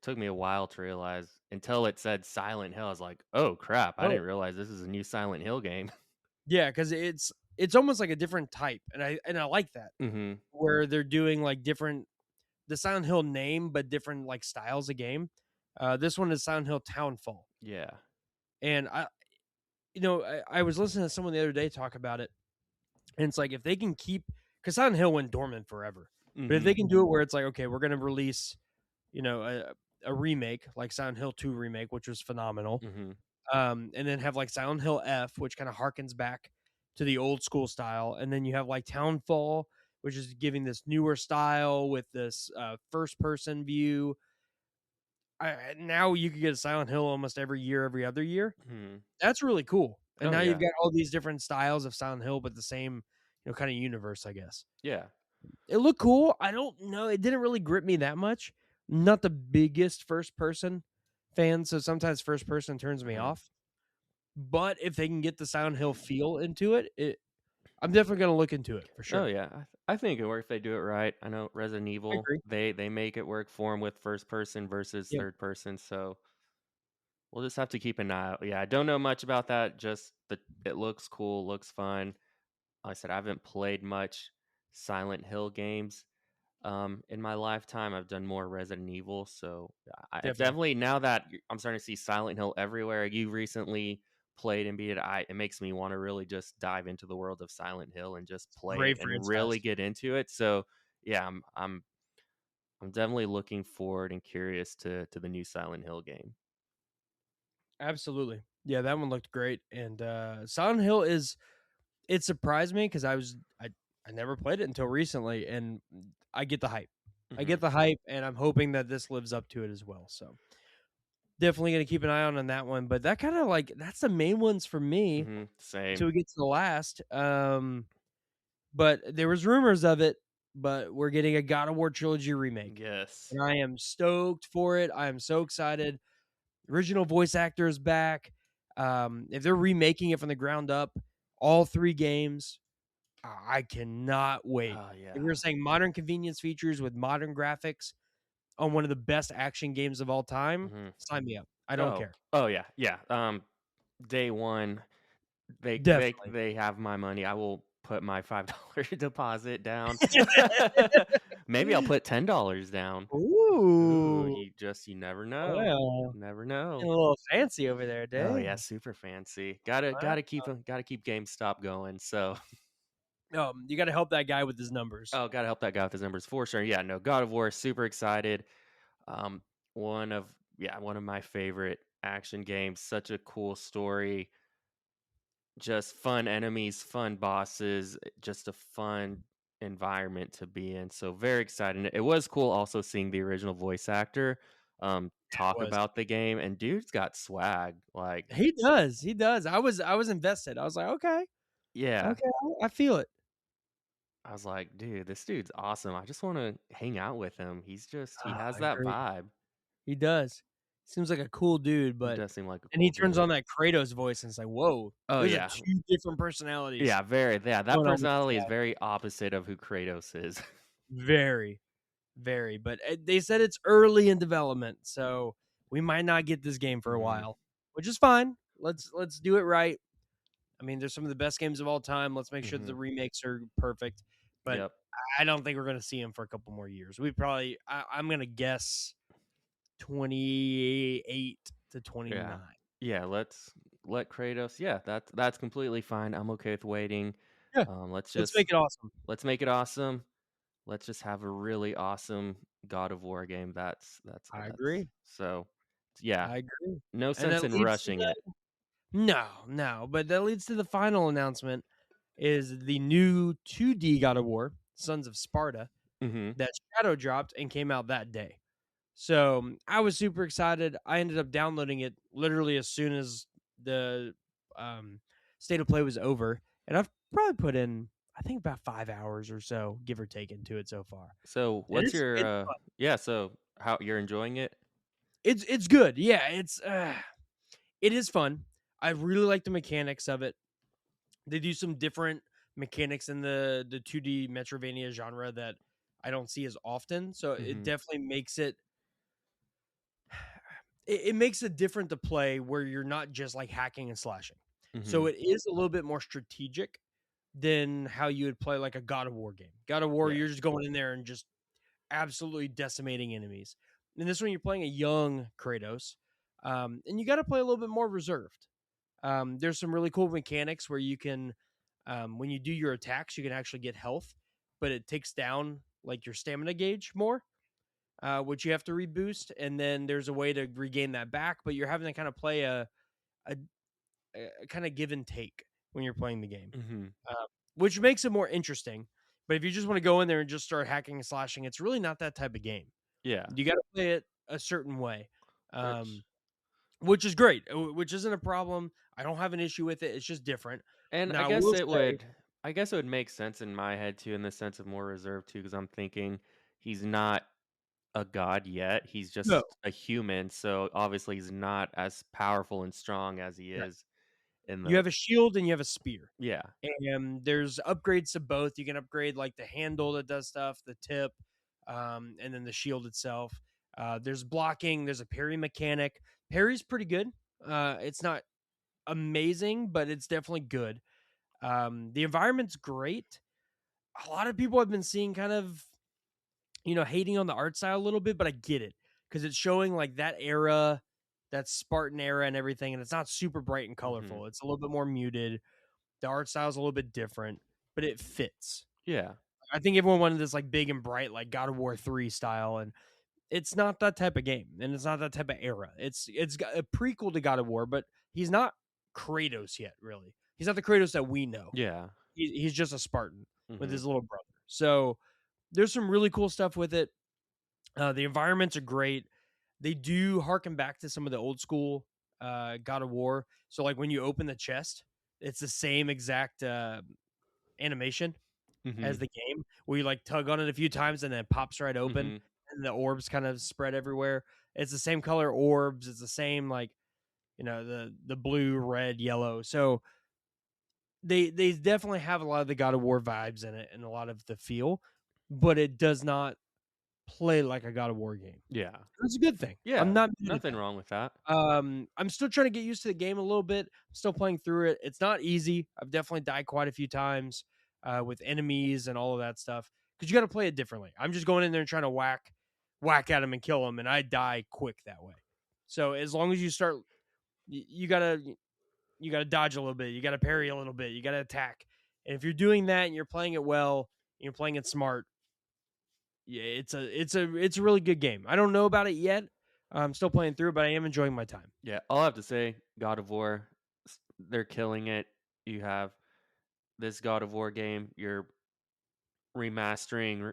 took me a while to realize until it said Silent Hill. I was like, "Oh crap! I Oh, didn't realize this is a new Silent Hill game." yeah, because it's almost like a different type, and I like that Mhm. where they're doing like different the Silent Hill name, but different like styles of game. This one is Silent Hill Townfall, Yeah. and I was listening to someone the other day talk about it, and it's like if they can keep because Silent Hill went dormant forever, but if they Mhm. can do it where it's like okay, we're gonna release you know a remake like Silent Hill 2 remake, which was phenomenal, Mhm. and then have like Silent Hill F, which kind of harkens back to the old school style, and then you have like Townfall, which is giving this newer style with this first person view. Now you could get a Silent Hill almost every year, every other year. Mhm. That's really cool. And Oh now you've yeah. got all these different styles of Silent Hill, but the same, kind of universe, I guess. Yeah. It looked cool. I don't know. It didn't really grip me that much. Not the biggest first person fan, so sometimes first person turns me Mhm. off. But if they can get the Silent Hill feel into it, I'm definitely gonna look into it for Oh sure. yeah. I think it works if they do it right. I know Resident I Evil, agree. they make it work for them with first person versus Yep, third person, so we'll just have to keep an eye out. Yeah, I don't know much about that. Just the it looks cool, looks fun. Like I said, I haven't played much Silent Hill games in my lifetime. I've done more Resident Evil, so I definitely. definitely now that I'm starting to see Silent Hill everywhere. You recently played and beat it. It makes me want to really just dive into the world of Silent Hill and just play it Great and really franchise. get into it. So yeah, I'm definitely looking forward and curious to the new Silent Hill game. Absolutely. Yeah, that one looked great. And Silent Hill is it surprised me because I never played it until recently, and I get the hype. I Hmm. get the hype, and I'm hoping that this lives up to it as well. So definitely gonna keep an eye on that one. But that kind of like that's the main ones for me Hmm. Same. until we get to the last. But there was rumors of it, but we're getting a God of War trilogy remake. Yes. And I am stoked for it. I am so excited. Original voice actor is back. If they're remaking it from the ground up, all 3 games, I cannot wait. Oh If yeah. you're saying modern convenience features with modern graphics on one of the best action games of all time, Hmm. sign me up. I don't Oh. care. Oh yeah. Yeah. Day one, Definitely. they have my money. I will put my $5 deposit down. Maybe I'll put $10 down. Ooh, Ooh, you never know. well, Never getting know. a little fancy over there, Oh yeah, dang. super fancy. Gotta keep GameStop going. So You gotta help that guy with his numbers. oh, gotta help that guy with his numbers for sure. Yeah, no, God of War, super excited. Um, one of one of my favorite action games. Such a cool story. Just fun enemies, fun bosses, just a fun environment to be in. So very excited. It was cool also seeing the original voice actor It talk was. about the game, and dude's got swag. Like, He does. I was invested. I was like, "Okay, yeah. okay, I feel it." I was like, dude, this dude's awesome. I just want to hang out with him. He has I that agree. vibe. He does. Seems like a cool dude, He but does seem like a and he cool turns dude. on that Kratos voice and it's like, "Whoa, Oh those are yeah. 2 different personalities Yeah, very yeah, that going on with this personality is guy." very opposite of who Kratos is. Very, very, but, they said it's early in development, so we might not get this game for a Hmm. while, which is fine. Let's do it right. I mean, there's some of the best games of all time. Let's make sure that Hmm. the remakes are perfect, but Yep. I don't think we're gonna see him for a couple more years. I'm gonna guess 28 to Yeah. 29. Yeah, let Kratos. Yeah, that's completely fine. I'm okay with waiting. Yeah, Um, let's let's just make it awesome. let's make it awesome. Let's just have a really awesome God of War game. That's I that's agree. so yeah, I agree. no And sense that in leads to rushing it. no, but that leads to the final announcement is the new 2D God of War, Sons of Sparta. Mhm. that Shadow dropped and came out that day. So, I was super excited. I ended up downloading it literally as soon as the, um, State of Play was over, and I've probably put in, I think, about 5 hours or so, give or take, into it so far. So, And what's your it's fun. yeah, so how you're enjoying it? It's good. Yeah, it is fun. I really like the mechanics of it. They do some different mechanics in the 2D Metrovania genre that I don't see as often, so it Mhm. definitely makes it makes it different to play where you're not just, like, hacking and slashing. So Mhm. it is a little bit more strategic than how you would play, like, a God of War game. God of War, Yeah. you're just going in there and just absolutely decimating enemies. In this one, you're playing a young Kratos, and you gotta play a little bit more reserved. There's some really cool mechanics where you can, when you do your attacks, you can actually get health, but it takes down like your stamina gauge more, which you have to reboost. And then there's a way to regain that back, but you're having to kind of play a, a kind of give and take when you're playing the game, Mhm. which makes it more interesting. But if you just want to go in there and just start hacking and slashing, it's really not that type of game. Yeah. You got to play it a certain way. Which Um, which is great, which isn't a problem. I don't have an issue with it. It's just different. and Now, I will say I guess it would make sense in my head too, in the sense of more reserved too, because I'm thinking he's not a god yet. He's no, just a human, so obviously he's not as powerful and strong as he right. is in You the have a shield and you have a spear, yeah. and there's upgrades to both. You can upgrade, like, the handle that does stuff, the tip, and then the shield itself. There's blocking, there's a parry mechanic. Parry's pretty good. It's not amazing, but it's definitely good. The environment's great. A lot of people have been seeing kind of, hating on the art style a little bit, but I get it because it's showing like that era, that Spartan era and everything, and it's not super bright and Mhm. colorful. It's a little bit more muted. The art style is a little bit different, but it fits. Yeah. I think everyone wanted this like big and bright, like God of War 3 style, and it's not that type of game, and it's not that type of era. It's got a prequel to God of War, but he's not Kratos yet, really. He's not the Kratos that we know. Yeah. He's just a Spartan with Mhm. his little brother. So there's some really cool stuff with it. The environments are great. They do harken back to some of the old school God of War. So like when you open the chest, it's the same exact animation as Mhm. the game, where you like tug on it a few times and then it pops right open, Mhm. and the orbs kind of spread everywhere. It's the same color orbs. It's the same, like, the blue, red, yellow. So they definitely have a lot of the God of War vibes in it and a lot of the feel, but it does not play like a God of War game. Yeah. That's a good thing. I'm Yeah. not mad at Nothing that. wrong with that. I'm still trying to get used to the game a little bit. I'm still playing through it. It's not easy. I've definitely died quite a few times with enemies and all of that stuff because you got to play it differently. I'm just going in there and trying to whack at them and kill them, and I die quick that way. So as long as you start, you gotta dodge a little bit. You gotta parry a little bit. You gotta attack. And if you're doing that and you're playing it well, and you're playing it smart, yeah, it's a really good game. I don't know about it yet. I'm still playing through, but I am enjoying my time. Yeah, all I have to say, God of War, they're killing it. You have this God of War game. You're remastering,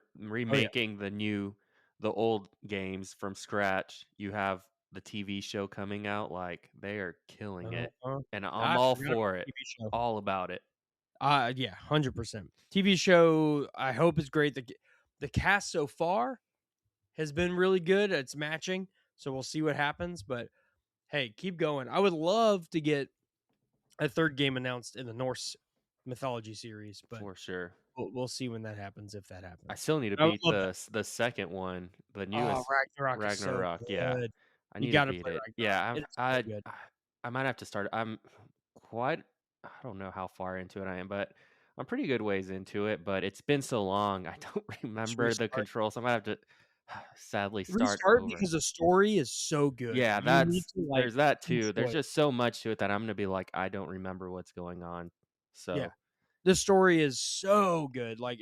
Oh yeah. remaking the old games from scratch. You have the TV show coming out. Like they are killing it, Uh-huh. and I'm I all forgot about for the it. TV show. All about it. Yeah, 100%. TV show, I hope is great. The cast so far has been really good. It's matching, so we'll see what happens. But hey, keep going. I would love to get a third game announced in the Norse mythology series, but For sure. we'll see when that happens, if that I happens. still need to I would beat love that. the second one, the Oh, newest Ragnarok is so Ragnarok. Yeah, good. I You need to got to beat play it. Ragnarok. Yeah, It's so good. I might have to start. I'm quite. I don't know how far into it I am, but I'm pretty good ways into it. But it's been so long, I don't Just remember the restart. controls. So I might have to sadly start Restart over. because the story is so good. Yeah, You need that's to, like, there's that too. There's enjoy it. just so much to it that I'm gonna be like, I don't remember what's going on. Yeah. So The story is so good. Like,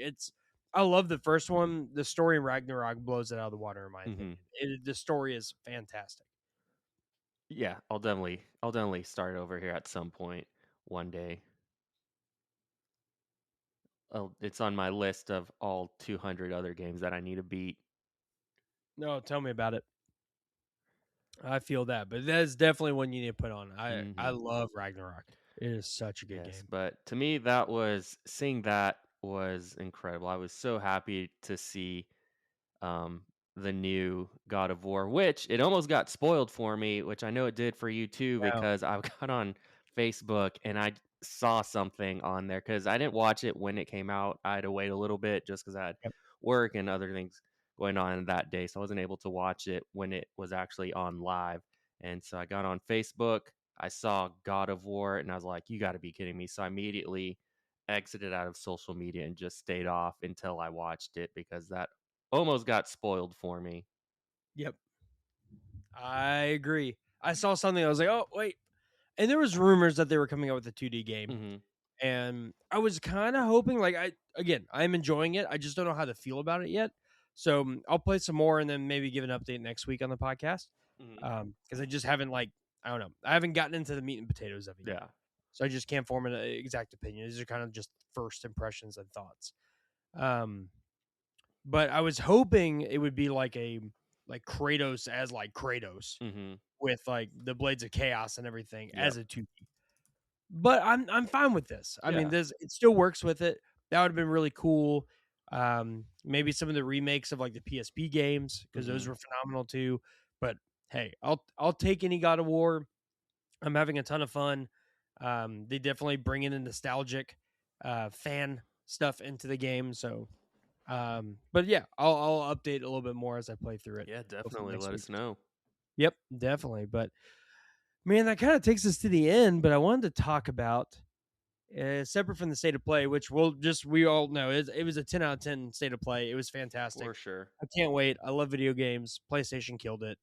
I love the first one. The story in Ragnarok blows it out of the water, in my mhm. opinion. The story is fantastic. Yeah, I'll definitely start over here at some point one day. Oh, it's on my list of all 200 other games that I need to beat. No, tell me about it. I feel that, but that is definitely one you need to put on. I Mhm. love Ragnarok. It is such a good Yes, game. but to me, that was seeing that was incredible. I was so happy to see um, the new God of War, which it almost got spoiled for me, which I know it did for you too, Yeah. because I got on Facebook and I saw something on there because I didn't watch it when it came out. I had to wait a little bit just because I had Yep. work and other things going on that day. So I wasn't able to watch it when it was actually on live. And so I got on Facebook, I saw God of War, and I was like, you got to be kidding me. So I immediately exited out of social media and just stayed off until I watched it because that almost got spoiled for me. Yep. I agree. I saw something. I was like, oh wait, and there was rumors that they were coming out with a 2D game, Mhm. and I was kind of hoping. Like, I'm enjoying it. I just don't know how to feel about it yet. So I'll play some more and then maybe give an update next week on the podcast. Mhm. Because I just haven't I don't know. I haven't gotten into the meat and potatoes of it yet. Yeah. So I just can't form an exact opinion. These are kind of just first impressions and thoughts. Um, but I was hoping it would be like Kratos as like Kratos Mhm. with like the Blades of Chaos and everything Yep. as a 2D. But I'm fine with this. I mean, Yeah. this it still works with it. That would have been really cool. Maybe some of the remakes of like the PSP games because those Mhm. were phenomenal too. But hey, I'll take any God of War. I'm having a ton of fun. They definitely bring in the nostalgic fan stuff into the game. So, but yeah, I'll update a little bit more as I play through it. Yeah, Hopefully definitely next let week us or so. know. Yep, definitely. But man, that kind of takes us to the end. But I wanted to talk about separate from the state of play, which we all know it was a 10 out of 10 state of play. It was fantastic. For sure. I can't wait. I love video games. PlayStation killed it.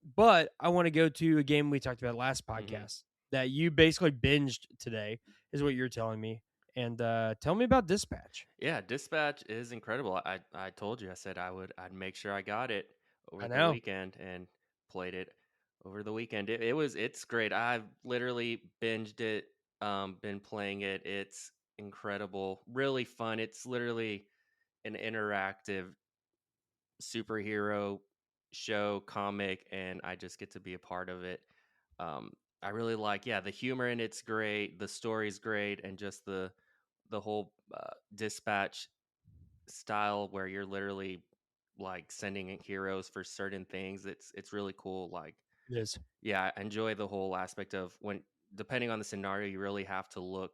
But I want to go to a game we talked about last Mhm. podcast that you basically binged today, is what you're telling me. And tell me about Dispatch. Yeah, Dispatch is incredible. I told you I said I'd make sure I got it over I the know. weekend and played it over the weekend. It's great. I've literally binged it, been playing it. It's incredible. Really fun. It's literally an interactive superhero show, comic, and I just get to be a part of it. Um, I really like, yeah, the humor in it's great, the story's great, and just the whole dispatch style where you're literally like sending in heroes for certain things. It's really cool. Like, It is. yeah, I enjoy the whole aspect of when, depending on the scenario, you really have to look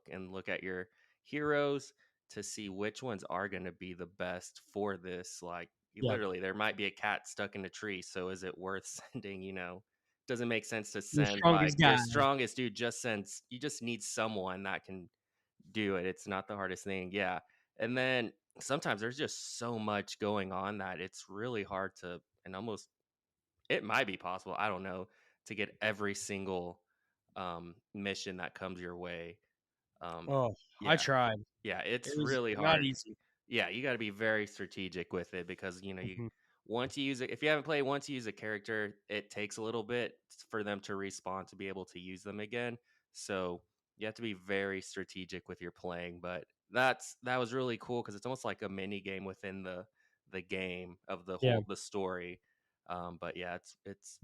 at your heroes to see which ones are going to be the best for this. Like, you Yeah. literally, there might be a cat stuck in a tree, so is it worth sending? Doesn't make sense to The send like strongest your guy. strongest dude. Just sends, you just need someone that can do it. It's not the hardest thing. Yeah, and then sometimes there's just so much going on that it's really hard to, and almost, it might be possible, I don't know, to get every single mission that comes your way. Um, Oh, I yeah, tried. yeah, It it's was really not hard. easy. Yeah, you got to be very strategic with it because you Mhm. once you use it, if you haven't played, once you use a character, it takes a little bit for them to respawn to be able to use them again. So you have to be very strategic with your playing. But that was really cool because it's almost like a mini game within the game of Yeah. the story. But yeah, it's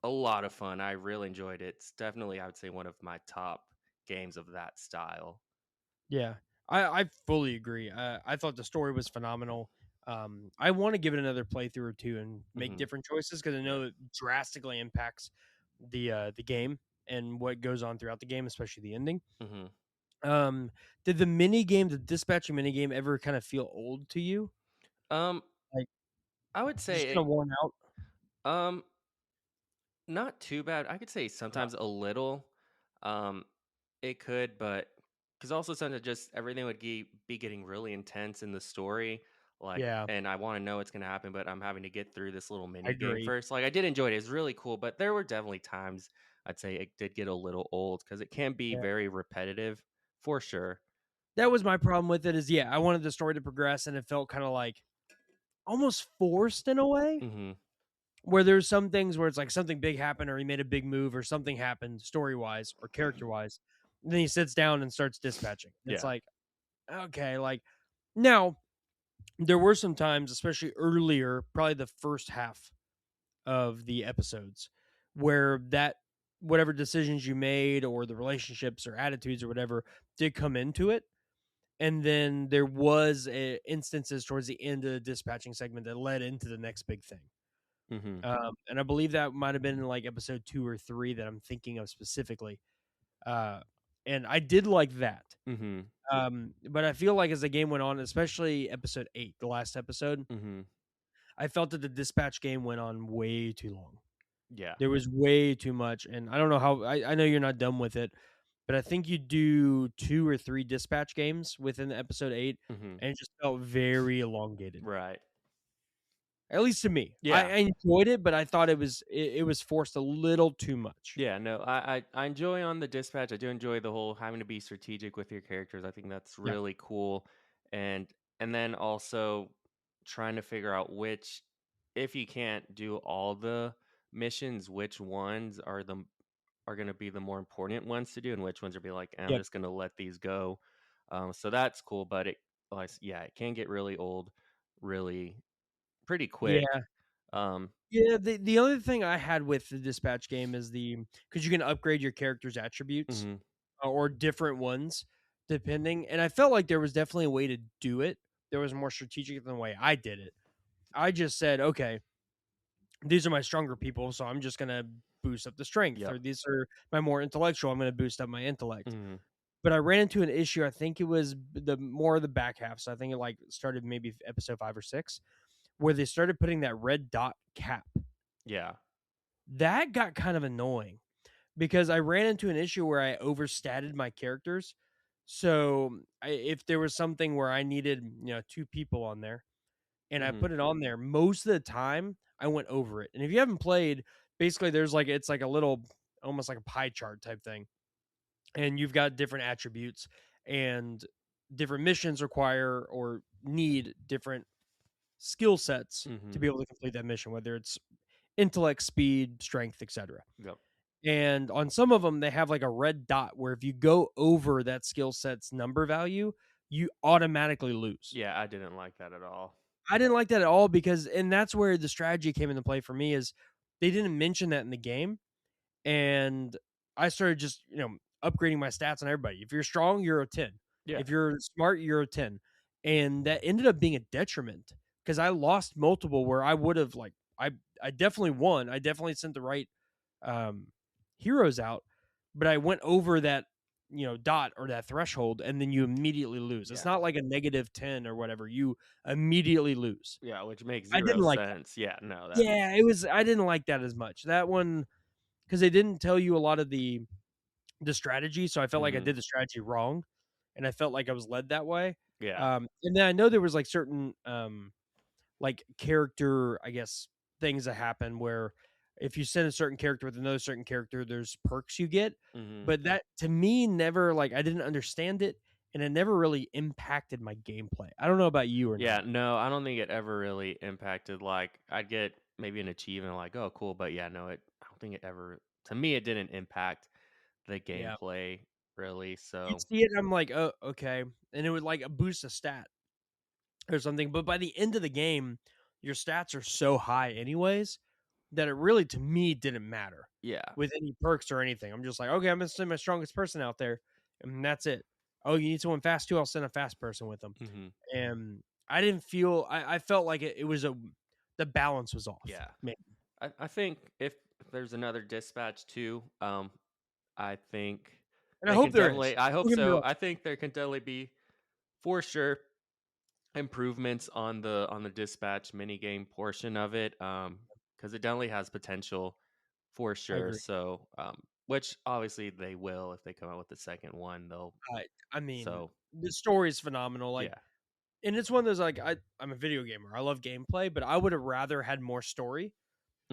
a lot of fun. I really enjoyed it. It's definitely, I would say, one of my top games of that style. Yeah, I fully agree. I thought the story was phenomenal. I want to give it another playthrough or two and make Hmm. different choices because I Yeah. know it drastically impacts the game and what goes on throughout the game, especially the ending. Hmm. Um, did the mini game, the dispatching mini game, ever kind of feel old to you? Um, Like I would just say kind of worn out? um, not too bad. I could say Uh, sometimes a little. Um, it could, but because also sometimes just everything would be getting really intense in the story. Like, yeah, and I want to know what's going to happen, but I'm having to get through this little I mini game agree. first. Like, I did enjoy it. It's really cool, but there were definitely times I'd say it did get a little old because it can be Yeah. very repetitive for sure. That was my problem with it. Is yeah, I wanted the story to progress, and it felt kind of like almost forced in a way. Hmm. Where there's some things where it's like something big happened or he made a big move or something happened story wise or character wise. Then he sits down and starts dispatching. It's Yeah. like, okay, like now there were some times, especially earlier, probably the first half of the episodes, where that whatever decisions you made or the relationships or attitudes or whatever did come into it. And then there was instances towards the end of the dispatching segment that led into the next big thing. Mhm. And I believe that might have been in like episode 2 or 3 that I'm thinking of specifically. Uh, and I did like that. Mhm. But I feel like as the game went on, especially episode 8, the last episode, Mhm. I felt that the dispatch game went on way too long. Yeah. There was way too much, and I don't know how. I know you're not done with it, but I think you do 2 or 3 dispatch games within the episode 8, Mhm. and it just felt very elongated. Right. At least to me. I Yeah. enjoyed it, but I thought it was forced a little too much. Yeah, no, I enjoy on the dispatch. I do enjoy the whole having to be strategic with your characters. I think that's Yeah. really cool. And then also trying to figure out which, if you can't do all the missions, which ones are going to be the more important ones to do, and which ones are be like, I'm Yep. just going to let these go. So that's cool, but yeah, it can get really old, really pretty quick. Yeah. Um, Yeah, the other thing I had with the dispatch game is because you can upgrade your character's attributes, mhm, or different ones depending, and I felt like there was definitely a way to do it. There was more strategic than the way I did it. I just said, "Okay, these are my stronger people, so I'm just gonna boost up the strength, yep, or these are my more intellectual, I'm gonna boost up my intellect." mhm, But I ran into an issue, I think it was the more of the back half, so I think it, like, started maybe episode 5 or 6, where they started putting that red dot cap. yeah, That got kind of annoying because I ran into an issue where I overstated my characters. So, if there was something where I needed, 2 people on there, and I mhm, put it on there, most of the time, I went over it. And if you haven't played, basically, there's like it's like a little almost like a pie chart type thing, and you've got different attributes, and different missions require or need different skill sets to mhm, be able to complete that mission, whether it's intellect, speed, strength, etc. yep. And on some of them, they have like a red dot where if you go over that skill set's number value, you automatically lose. Yeah, I didn't like that at all. I didn't like that at all because and that's where the strategy came into play for me is they didn't mention that in the game, and I started just, upgrading my stats on everybody. If you're strong, you're a 10. Yeah, If you're smart, you're a 10. And that ended up being a detriment because I lost multiple where I would have like I definitely won. I definitely sent the right um heroes out, but I went over that, dot or that threshold and then you immediately lose. It's yeah, not like a negative 10 or whatever. You immediately lose. yeah, which makes I 0 didn't like that. sense. Yeah, no, that Yeah, it was I didn't like that as much. That one because they didn't tell you a lot of the strategy, so I felt like I mhm, did the strategy wrong, and I felt like I was led that way. yeah, And then I know there was like certain like character, I guess, things that happen where if you send a certain character with another certain character, there's perks you get. mhm. But that to me never like I didn't understand it and it never really impacted my gameplay. I don't know about you or Yeah, not. no, I don't think it ever really impacted, like, I'd get maybe an achievement like, "Oh, cool," but yeah, no, I don't think it ever to me, it didn't impact the Yeah. gameplay really, You'd so see it, I'm like, oh, okay. And it would like boost a stat or something. But by the end of the game, your stats are so high anyways that it really to me didn't matter yeah, with any perks or anything. I'm just like, okay, I'm gonna send my strongest person out there, and that's it. Oh, you need someone fast too? I'll send a fast person with them. mhm, And I didn't feel I felt like it was the balance was off. yeah. Maybe. I think if there's another dispatch too, I think And I they hope can there is. definitely I hope Don't get me so. wrong. I think there can definitely be, for sure, improvements on the dispatch minigame portion of it, because it definitely has potential for I sure. agree. So, which obviously they will if they come out with the second one, they'll I mean, so the story is phenomenal. Like, yeah. and it's one of those like I'm a video gamer. I love gameplay, but I would have rather had more story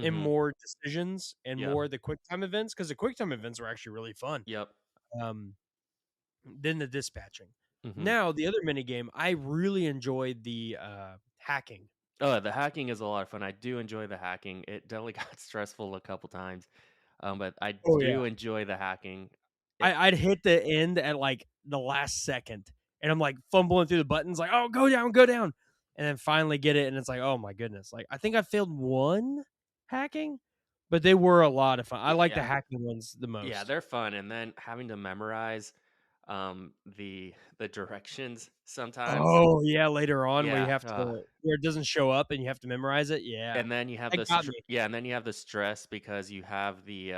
and Mhm. more decisions and Yep. more of the quick time events because the quick time events were actually really fun. Yep. Um, than the dispatching. Mhm. Now, the other mini game, I really enjoyed the hacking. Oh, the hacking is a lot of fun. I do enjoy the hacking. It definitely got stressful a couple times, but I Oh yeah, do enjoy the hacking. It I'd hit the end at like the last second, and I'm like fumbling through the buttons, like, oh, go down, and then finally get it, and it's like, oh my goodness, like I think I failed one hacking, but they were a lot of fun. I like the Yeah. hacking ones the Yeah, most. they're fun, and then having to memorize, the directions sometimes. Oh yeah, later on where you Yeah, have to where it doesn't show up and you have to memorize it. Yeah, and then you have that got me. and then you have the stress because you have the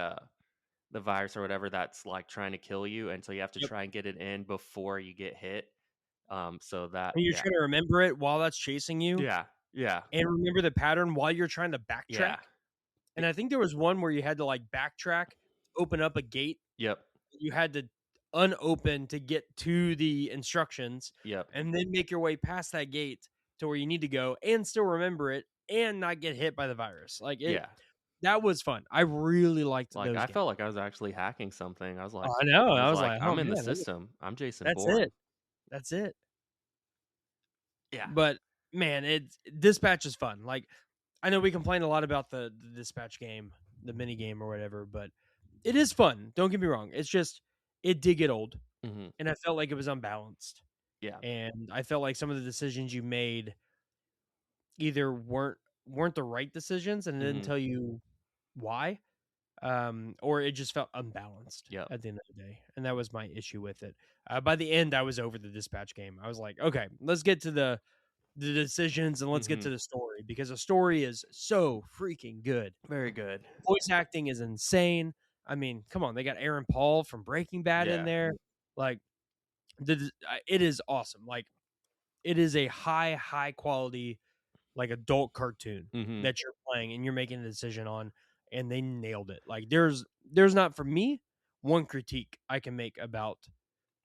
virus or whatever that's, like, trying to kill you, and so you have to Yep. try and get it in before you get hit. So that And you're yeah. trying to remember it while that's chasing you, Yeah, yeah, and remember the pattern while you're trying to backtrack. yeah. And I think there was one where you had to, like, backtrack, open up a gate, Yep, you had to unopen to get to the instructions, yep. and then make your way past that gate to where you need to go and still remember it and not get hit by the virus. Like, it Yeah. that was fun. I really liked Like, those I games. felt like I was actually hacking something. Oh, I know, I I was was like, like, "Oh, "I'm in the man, system. I'm Jason that's it. Bourne." That's it." Yeah. But, man, it's Dispatch is fun. Like, I know we complain a lot about the Dispatch game, the mini game or whatever, but it is fun. Don't get me wrong. It's just it did get old, Mhm. and I felt like it was unbalanced, Yeah. and I felt like some of the decisions you made either weren't the right decisions, and it didn't Mhm. tell you why, or it just felt unbalanced Yep. at the end of the day, and that was my issue with it. By the end, I was over the Dispatch game. I was like, okay, let's get to the decisions and let's get to Mhm. the story because the story is so freaking good. Very good. Voice acting is insane. I mean, come on, they got Aaron Paul from Breaking Bad in Yeah. there. Like, it is awesome. Like, it is a high quality like adult cartoon Mhm. that you're playing and you're making a decision on, and they nailed it. Like, there's not for me one critique I can make about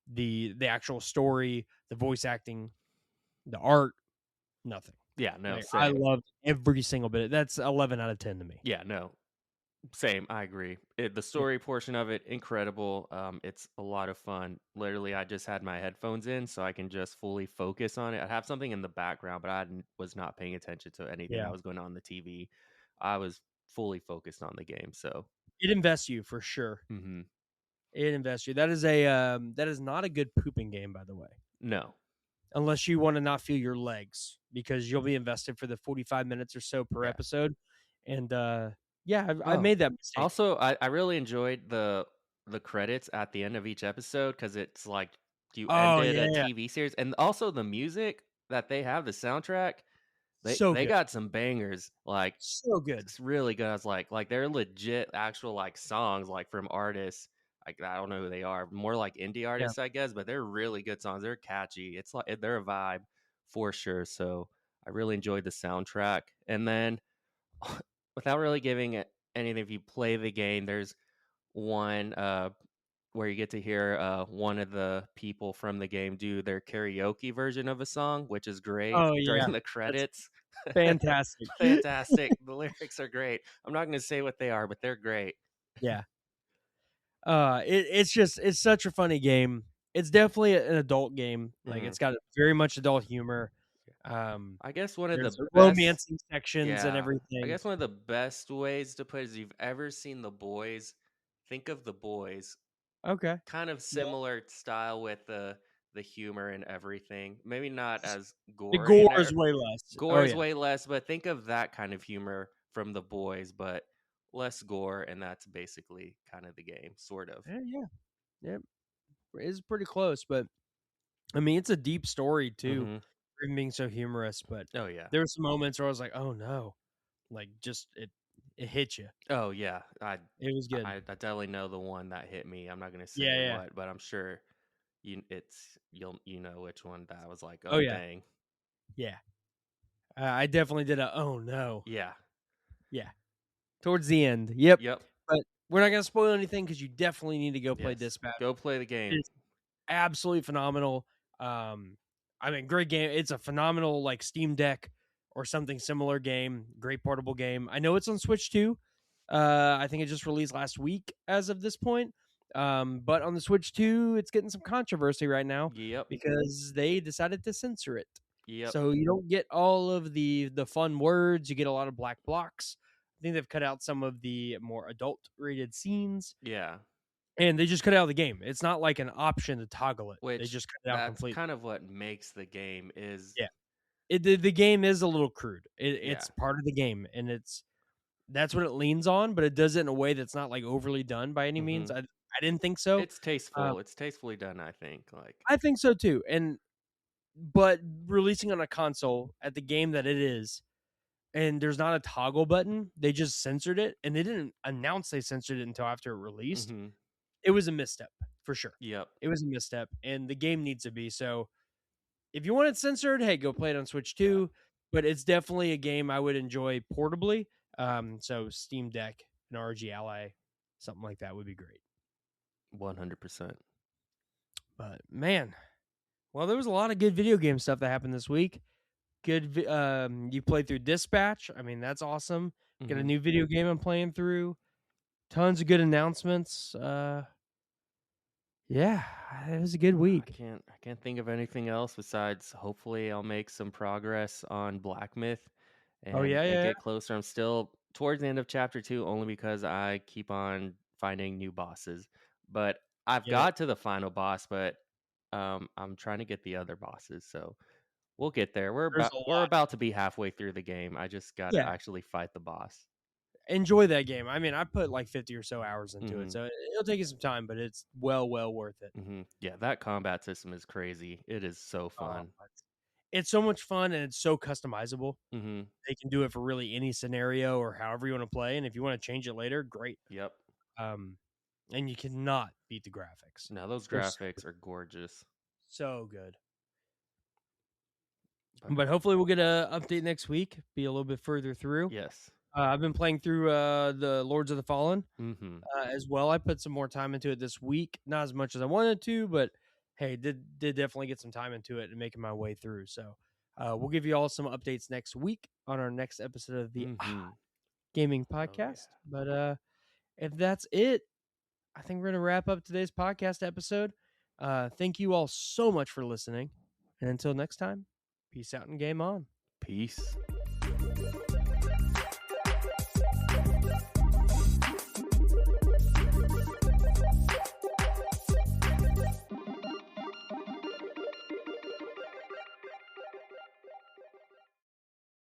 the actual story, the voice acting, the art, nothing. Yeah, no, Like, I same. loved every single bit. That's 11 out of 10 to me. Yeah, no, same, I agree. The Yep. story portion of it, incredible. It's a lot of fun. Literally, I just had my headphones in so I can just fully focus on it. I have something in the background, but was not paying attention to anything Yeah. that was going on in the TV. I was fully focused on the game, so It invests you for sure. mhm. It invests you. That is not a good pooping game, by the way, No. unless you wanna not feel your legs because you'll be invested for the 45 minutes or so per Yeah. episode, and, yeah, I've Oh, made that mistake. also, I really enjoyed the credits at the end of each episode because it's like you Oh, ended yeah, a yeah. TV series, and also the music that they have, the soundtrack, So they good. got some bangers, like, So good. it's really good. I was like, they're legit actual, like, songs, like, from artists, like, I don't know who they are, more like indie Yeah. artists, I guess, but they're really good songs, they're catchy, it's like they're a vibe for sure, so I really enjoyed the soundtrack, and then without really giving it anything, if you play the game, there's one where you get to hear one of the people from the game do their karaoke version of a song, which is great Oh, during yeah. the That's credits. fantastic. Fantastic. The lyrics are great. I'm not going to say what they are, but they're great. Yeah. It's just it's such a funny game. It's definitely an adult game. Like, Hmm. it's got very much adult humor. Um, I guess one of the there's best, romancing sections and yeah, I everything. guess one of the best ways to put it is you've ever seen The Boys, think of The Boys. Okay. Kind of Yeah. similar style with the humor and everything. Maybe not as The gory gore and is way less. gore Oh, is yeah. way less, but think of that kind of humor from The Boys, but less gore, and that's basically kind of the game, sort of. Yeah. Yeah. It's pretty close, but I mean, it's a deep story too, Mhm. for even being so humorous. But Oh yeah. there were some moments where I was like, "Oh no!" Like, just it hit you. Oh yeah. It was good. I definitely know the one that hit me. I'm not gonna Yeah, say yeah, what, but I'm sure you know which one that was like, oh oh yeah, dang. yeah. I definitely did a "Oh no!" Yeah. Yeah, towards the end. Yep. Yep. But we're not gonna spoil anything because you definitely need to go play Yes. Dispatch. Go play the It game. is absolutely phenomenal. Um, I mean, great game. It's a phenomenal like Steam Deck or something similar game. Great portable game. I know it's on Switch too. I think it just released last week as of this point. But on the Switch 2, it's getting some controversy right now Yep. because they decided to censor it. Yep. So you don't get all of the fun words. You get a lot of black blocks. I think they've cut out some of the more adult rated scenes. Yeah. and they just cut it out of the game. It's not like an option to toggle it. They Which just cut it out that's completely. kind of what makes the game is Yeah. The game is a little crude. yeah. It's part of the game, and that's what it leans on, but it does it in a way that's not, like, overly done by any means. Mhm. I didn't think so. It's Um, tasteful. It's tastefully done, I think, like I think so too, but releasing on a console at the game that it is, and there's not a toggle button, they just censored it, and they didn't announce they censored it until after it released. mhm. It was a misstep, for sure. Yep. It was a misstep, and the game needs to be, so if you want it censored, hey, go play it on Switch Yeah. too, but it's definitely a game I would enjoy portably, so Steam Deck, an ROG Ally, something like that would be great. 100%. But, man, well, there was a lot of good video game stuff that happened this week. You played through Dispatch, I mean, that's awesome. Got a Mhm. new video game I'm playing through. Tons of good announcements, yeah, it was a good week. I can't think of anything else besides hopefully I'll make some progress on Black Myth Oh, yeah, and yeah, yeah? get closer. I'm still towards the end of chapter 2 only because I keep on finding new bosses. But I've Get it. got to the final boss, but I'm trying to get the other bosses. So we'll get there. There's a We're lot. about to be halfway through the game. I just got to Yeah. actually fight the boss. Enjoy that game. I mean, I put like 50 or so hours into it, Mhm. so it'll take you some time, but it's well worth it. Mhm. Yeah, that combat system is crazy. It is so Oh, fun. it's so much fun and it's so customizable. Mhm. They can do it for really any scenario or however you want to play, and if you want to change it later, great. Yep. Um, and you cannot beat the graphics. Now those They're so graphics good. are gorgeous. So good. But But hopefully we'll get a update next week, be a little bit further through. yes. I've been playing through the Lords of the Fallen Mhm. as well. I put some more time into it this week, not as much as I wanted to, but hey, did definitely get some time into it and making my way through. So we'll give you all some updates next week on our next episode of the Mhm. Gaming Oh Podcast. yeah. But if that's it, I think we're gonna wrap up today's podcast episode. Thank you all so much for listening, and until next time, peace out and game on. Peace.